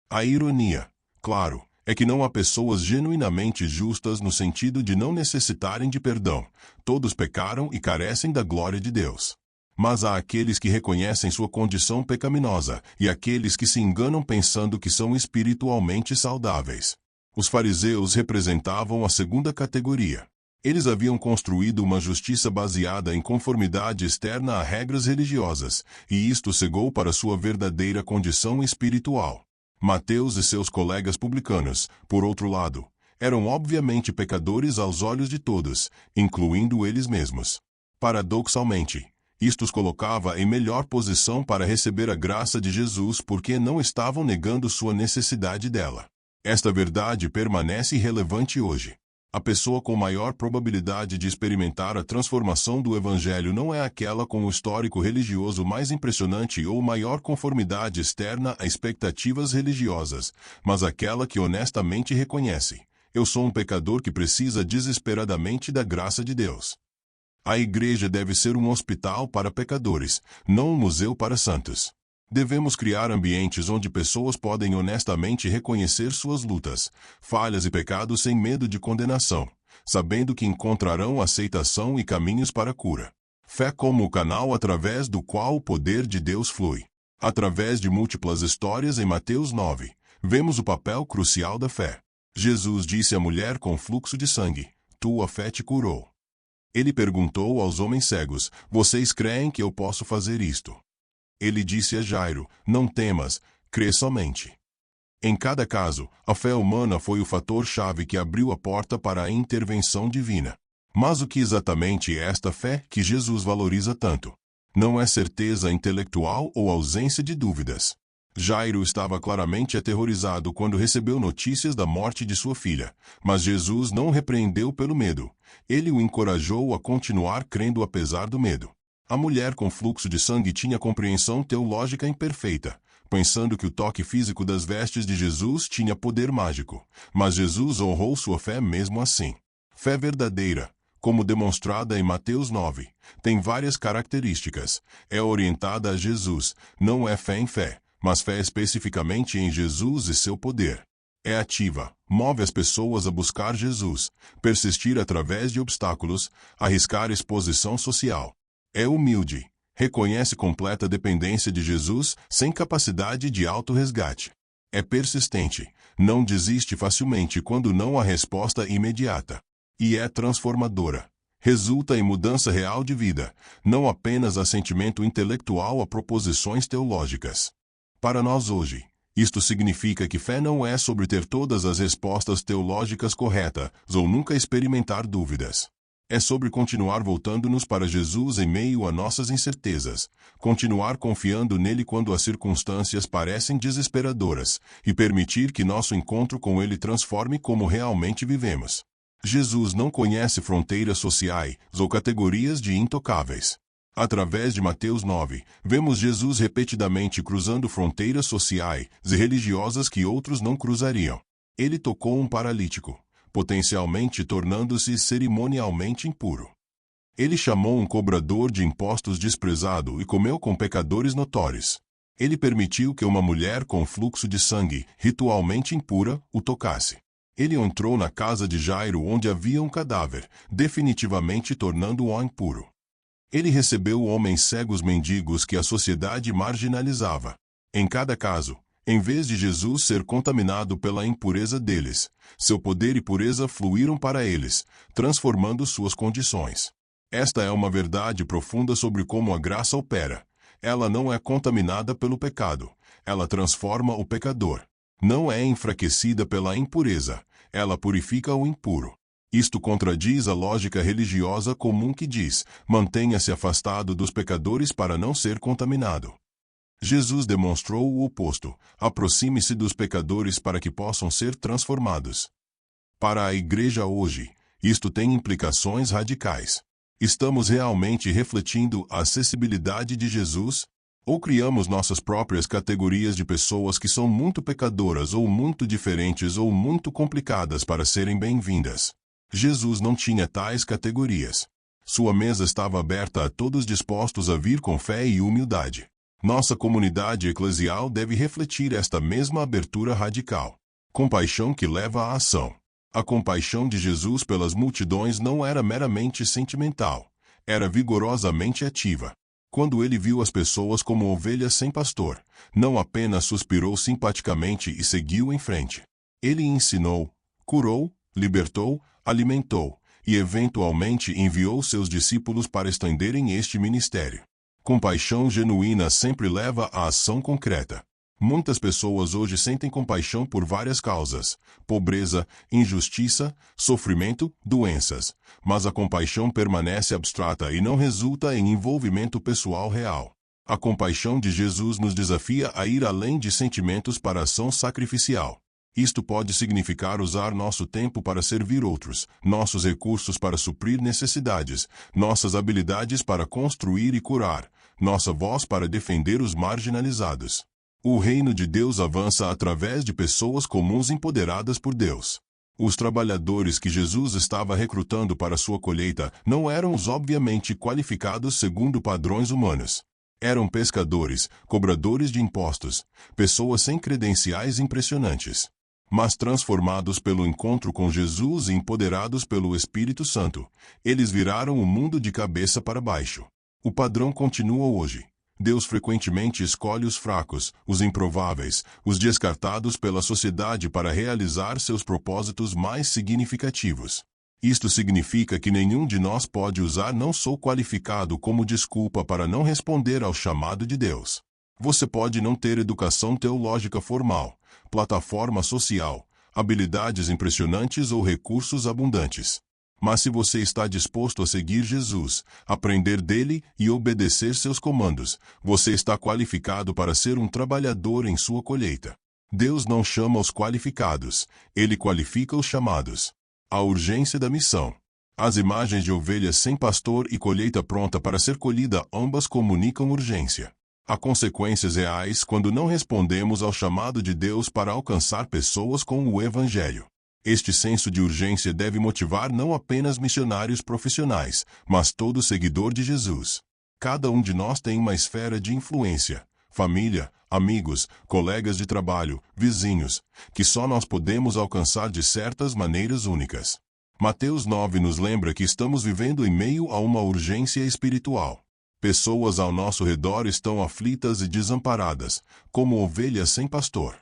[SPEAKER 1] A ironia, claro, é que não há pessoas genuinamente justas no sentido de não necessitarem de perdão. Todos pecaram e carecem da glória de Deus. Mas há aqueles que reconhecem sua condição pecaminosa e aqueles que se enganam pensando que são espiritualmente saudáveis. Os fariseus representavam a segunda categoria. Eles haviam construído uma justiça baseada em conformidade externa a regras religiosas, e isto cegou para sua verdadeira condição espiritual. Mateus e seus colegas publicanos, por outro lado, eram obviamente pecadores aos olhos de todos, incluindo eles mesmos. Paradoxalmente, isto os colocava em melhor posição para receber a graça de Jesus porque não estavam negando sua necessidade dela. Esta verdade permanece relevante hoje. A pessoa com maior probabilidade de experimentar a transformação do Evangelho não é aquela com o histórico religioso mais impressionante ou maior conformidade externa a expectativas religiosas, mas aquela que honestamente reconhece: eu sou um pecador que precisa desesperadamente da graça de Deus. A igreja deve ser um hospital para pecadores, não um museu para santos. Devemos criar ambientes onde pessoas podem honestamente reconhecer suas lutas, falhas e pecados sem medo de condenação, sabendo que encontrarão aceitação e caminhos para a cura. Fé como o canal através do qual o poder de Deus flui. Através de múltiplas histórias em Mateus 9, vemos o papel crucial da fé. Jesus disse à mulher com fluxo de sangue: tua fé te curou. Ele perguntou aos homens cegos: vocês creem que eu posso fazer isto? Ele disse a Jairo: não temas, crê somente. Em cada caso, a fé humana foi o fator-chave que abriu a porta para a intervenção divina. Mas o que exatamente é esta fé que Jesus valoriza tanto? Não é certeza intelectual ou ausência de dúvidas. Jairo estava claramente aterrorizado quando recebeu notícias da morte de sua filha, mas Jesus não o repreendeu pelo medo. Ele o encorajou a continuar crendo apesar do medo. A mulher com fluxo de sangue tinha compreensão teológica imperfeita, pensando que o toque físico das vestes de Jesus tinha poder mágico, mas Jesus honrou sua fé mesmo assim. Fé verdadeira, como demonstrada em Mateus 9, tem várias características. É orientada a Jesus, não é fé em fé, mas fé especificamente em Jesus e seu poder. É ativa, move as pessoas a buscar Jesus, persistir através de obstáculos, arriscar exposição social. É humilde, reconhece completa dependência de Jesus sem capacidade de autorresgate. É persistente, não desiste facilmente quando não há resposta imediata. E é transformadora. resulta em mudança real de vida, não apenas assentimento intelectual a proposições teológicas. Para nós hoje, isto significa que fé não é sobre ter todas as respostas teológicas corretas ou nunca experimentar dúvidas. É sobre continuar voltando-nos para Jesus em meio a nossas incertezas, continuar confiando nele quando as circunstâncias parecem desesperadoras, e permitir que nosso encontro com ele transforme como realmente vivemos. Jesus não conhece fronteiras sociais ou categorias de intocáveis. Através de Mateus 9, vemos Jesus repetidamente cruzando fronteiras sociais e religiosas que outros não cruzariam. Ele tocou um paralítico, potencialmente tornando-se cerimonialmente impuro. Ele chamou um cobrador de impostos desprezado e comeu com pecadores notórios. Ele permitiu que uma mulher com fluxo de sangue, ritualmente impura, o tocasse. Ele entrou na casa de Jairo onde havia um cadáver, definitivamente tornando-o impuro. Ele recebeu homens cegos mendigos que a sociedade marginalizava. Em cada caso, em vez de Jesus ser contaminado pela impureza deles, seu poder e pureza fluíram para eles, transformando suas condições. Esta é uma verdade profunda sobre como a graça opera. Ela não é contaminada pelo pecado, ela transforma o pecador. Não é enfraquecida pela impureza, ela purifica o impuro. Isto contradiz a lógica religiosa comum que diz: mantenha-se afastado dos pecadores para não ser contaminado. Jesus demonstrou o oposto: aproxime-se dos pecadores para que possam ser transformados. Para a igreja hoje, isto tem implicações radicais. Estamos realmente refletindo a acessibilidade de Jesus? Ou criamos nossas próprias categorias de pessoas que são muito pecadoras ou muito diferentes ou muito complicadas para serem bem-vindas? Jesus não tinha tais categorias. Sua mesa estava aberta a todos dispostos a vir com fé e humildade. Nossa comunidade eclesial deve refletir esta mesma abertura radical. Compaixão que leva à ação. A compaixão de Jesus pelas multidões não era meramente sentimental, era vigorosamente ativa. Quando ele viu as pessoas como ovelhas sem pastor, não apenas suspirou simpaticamente e seguiu em frente. Ele ensinou, curou, libertou, alimentou e eventualmente enviou seus discípulos para estenderem este ministério. Compaixão genuína sempre leva à ação concreta. Muitas pessoas hoje sentem compaixão por várias causas: pobreza, injustiça, sofrimento, doenças. Mas a compaixão permanece abstrata e não resulta em envolvimento pessoal real. A compaixão de Jesus nos desafia a ir além de sentimentos para ação sacrificial. Isto pode significar usar nosso tempo para servir outros, nossos recursos para suprir necessidades, nossas habilidades para construir e curar, nossa voz para defender os marginalizados. O reino de Deus avança através de pessoas comuns empoderadas por Deus. Os trabalhadores que Jesus estava recrutando para sua colheita não eram os obviamente qualificados segundo padrões humanos. Eram pescadores, cobradores de impostos, pessoas sem credenciais impressionantes. Mas transformados pelo encontro com Jesus e empoderados pelo Espírito Santo, eles viraram o mundo de cabeça para baixo. O padrão continua hoje. Deus frequentemente escolhe os fracos, os improváveis, os descartados pela sociedade para realizar seus propósitos mais significativos. Isto significa que nenhum de nós pode usar "não sou qualificado" como desculpa para não responder ao chamado de Deus. Você pode não ter educação teológica formal, plataforma social, habilidades impressionantes ou recursos abundantes. Mas se você está disposto a seguir Jesus, aprender dele e obedecer seus comandos, você está qualificado para ser um trabalhador em sua colheita. Deus não chama os qualificados, ele qualifica os chamados. A urgência da missão. As imagens de ovelhas sem pastor e colheita pronta para ser colhida ambas comunicam urgência. Há consequências reais quando não respondemos ao chamado de Deus para alcançar pessoas com o Evangelho. Este senso de urgência deve motivar não apenas missionários profissionais, mas todo seguidor de Jesus. Cada um de nós tem uma esfera de influência, família, amigos, colegas de trabalho, vizinhos, que só nós podemos alcançar de certas maneiras únicas. Mateus 9 nos lembra que estamos vivendo em meio a uma urgência espiritual. Pessoas ao nosso redor estão aflitas e desamparadas, como ovelhas sem pastor.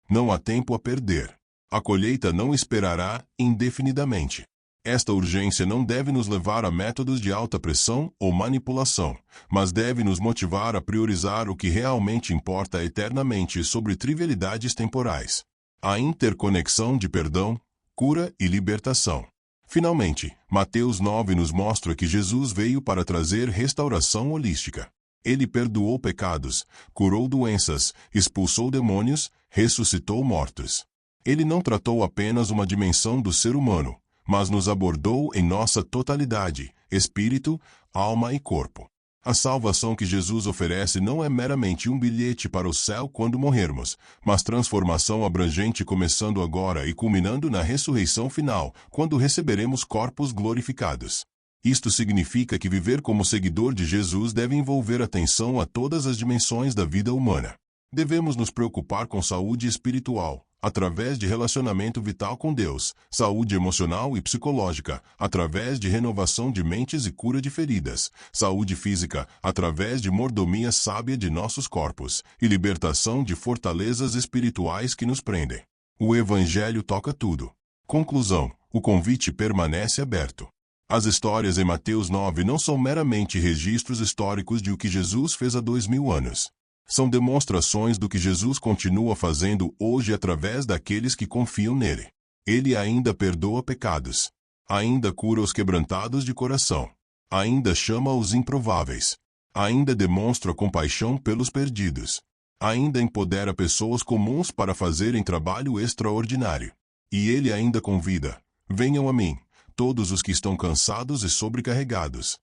[SPEAKER 1] Não há tempo a perder. A colheita não esperará indefinidamente. Esta urgência não deve nos levar a métodos de alta pressão ou manipulação, mas deve nos motivar a priorizar o que realmente importa eternamente sobre trivialidades temporais. A interconexão de perdão, cura e libertação. Finalmente, Mateus 9 nos mostra que Jesus veio para trazer restauração holística. Ele perdoou pecados, curou doenças, expulsou demônios, ressuscitou mortos. Ele não tratou apenas uma dimensão do ser humano, mas nos abordou em nossa totalidade, espírito, alma e corpo. A salvação que Jesus oferece não é meramente um bilhete para o céu quando morrermos, mas transformação abrangente começando agora e culminando na ressurreição final, quando receberemos corpos glorificados. Isto significa que viver como seguidor de Jesus deve envolver atenção a todas as dimensões da vida humana. Devemos nos preocupar com saúde espiritual, através de relacionamento vital com Deus, saúde emocional e psicológica, através de renovação de mentes e cura de feridas, saúde física, através de mordomia sábia de nossos corpos, e libertação de fortalezas espirituais que nos prendem. O Evangelho toca tudo. Conclusão: o convite permanece aberto. As histórias em Mateus 9 não são meramente registros históricos de o que Jesus fez há 2000 anos. São demonstrações do que Jesus continua fazendo hoje através daqueles que confiam nele. Ele ainda perdoa pecados. Ainda cura os quebrantados de coração. Ainda chama os improváveis. Ainda demonstra compaixão pelos perdidos. Ainda empodera pessoas comuns para fazerem trabalho extraordinário. E ele ainda convida: venham a mim, todos os que estão cansados e sobrecarregados.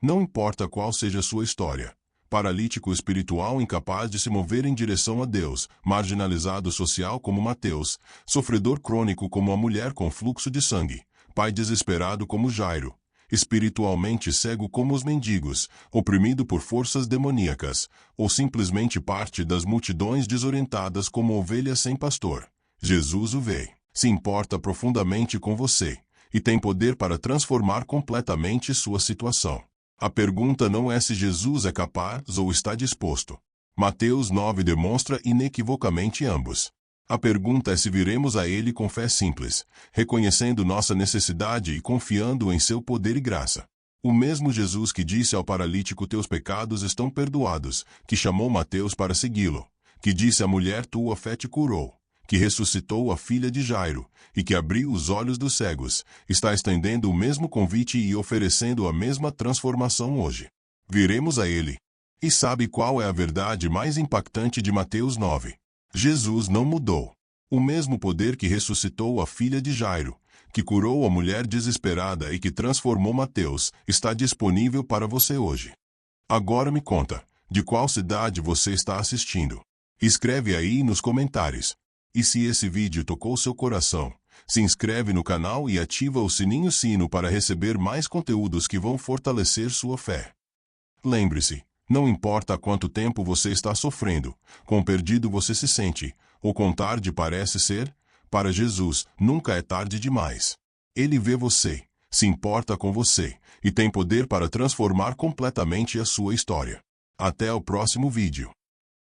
[SPEAKER 1] Não importa qual seja a sua história. Paralítico espiritual incapaz de se mover em direção a Deus, marginalizado social como Mateus, sofredor crônico como a mulher com fluxo de sangue, pai desesperado como Jairo, espiritualmente cego como os mendigos, oprimido por forças demoníacas, ou simplesmente parte das multidões desorientadas como ovelhas sem pastor. Jesus o vê, se importa profundamente com você, e tem poder para transformar completamente sua situação. A pergunta não é se Jesus é capaz ou está disposto. Mateus 9 demonstra inequivocamente ambos. A pergunta é se viremos a Ele com fé simples, reconhecendo nossa necessidade e confiando em seu poder e graça. O mesmo Jesus que disse ao paralítico: teus pecados estão perdoados, que chamou Mateus para segui-lo, que disse à mulher: tua fé te curou, que ressuscitou a filha de Jairo, e que abriu os olhos dos cegos, está estendendo o mesmo convite e oferecendo a mesma transformação hoje. Viremos a Ele. E sabe qual é a verdade mais impactante de Mateus 9? Jesus não mudou. O mesmo poder que ressuscitou a filha de Jairo, que curou a mulher desesperada e que transformou Mateus, está disponível para você hoje. Agora me conta, de qual cidade você está assistindo? Escreve aí nos comentários. E se esse vídeo tocou seu coração, se inscreve no canal e ativa o sino para receber mais conteúdos que vão fortalecer sua fé. Lembre-se, não importa há quanto tempo você está sofrendo, quão perdido você se sente, ou quão tarde parece ser, para Jesus nunca é tarde demais. Ele vê você, se importa com você, e tem poder para transformar completamente a sua história. Até o próximo vídeo.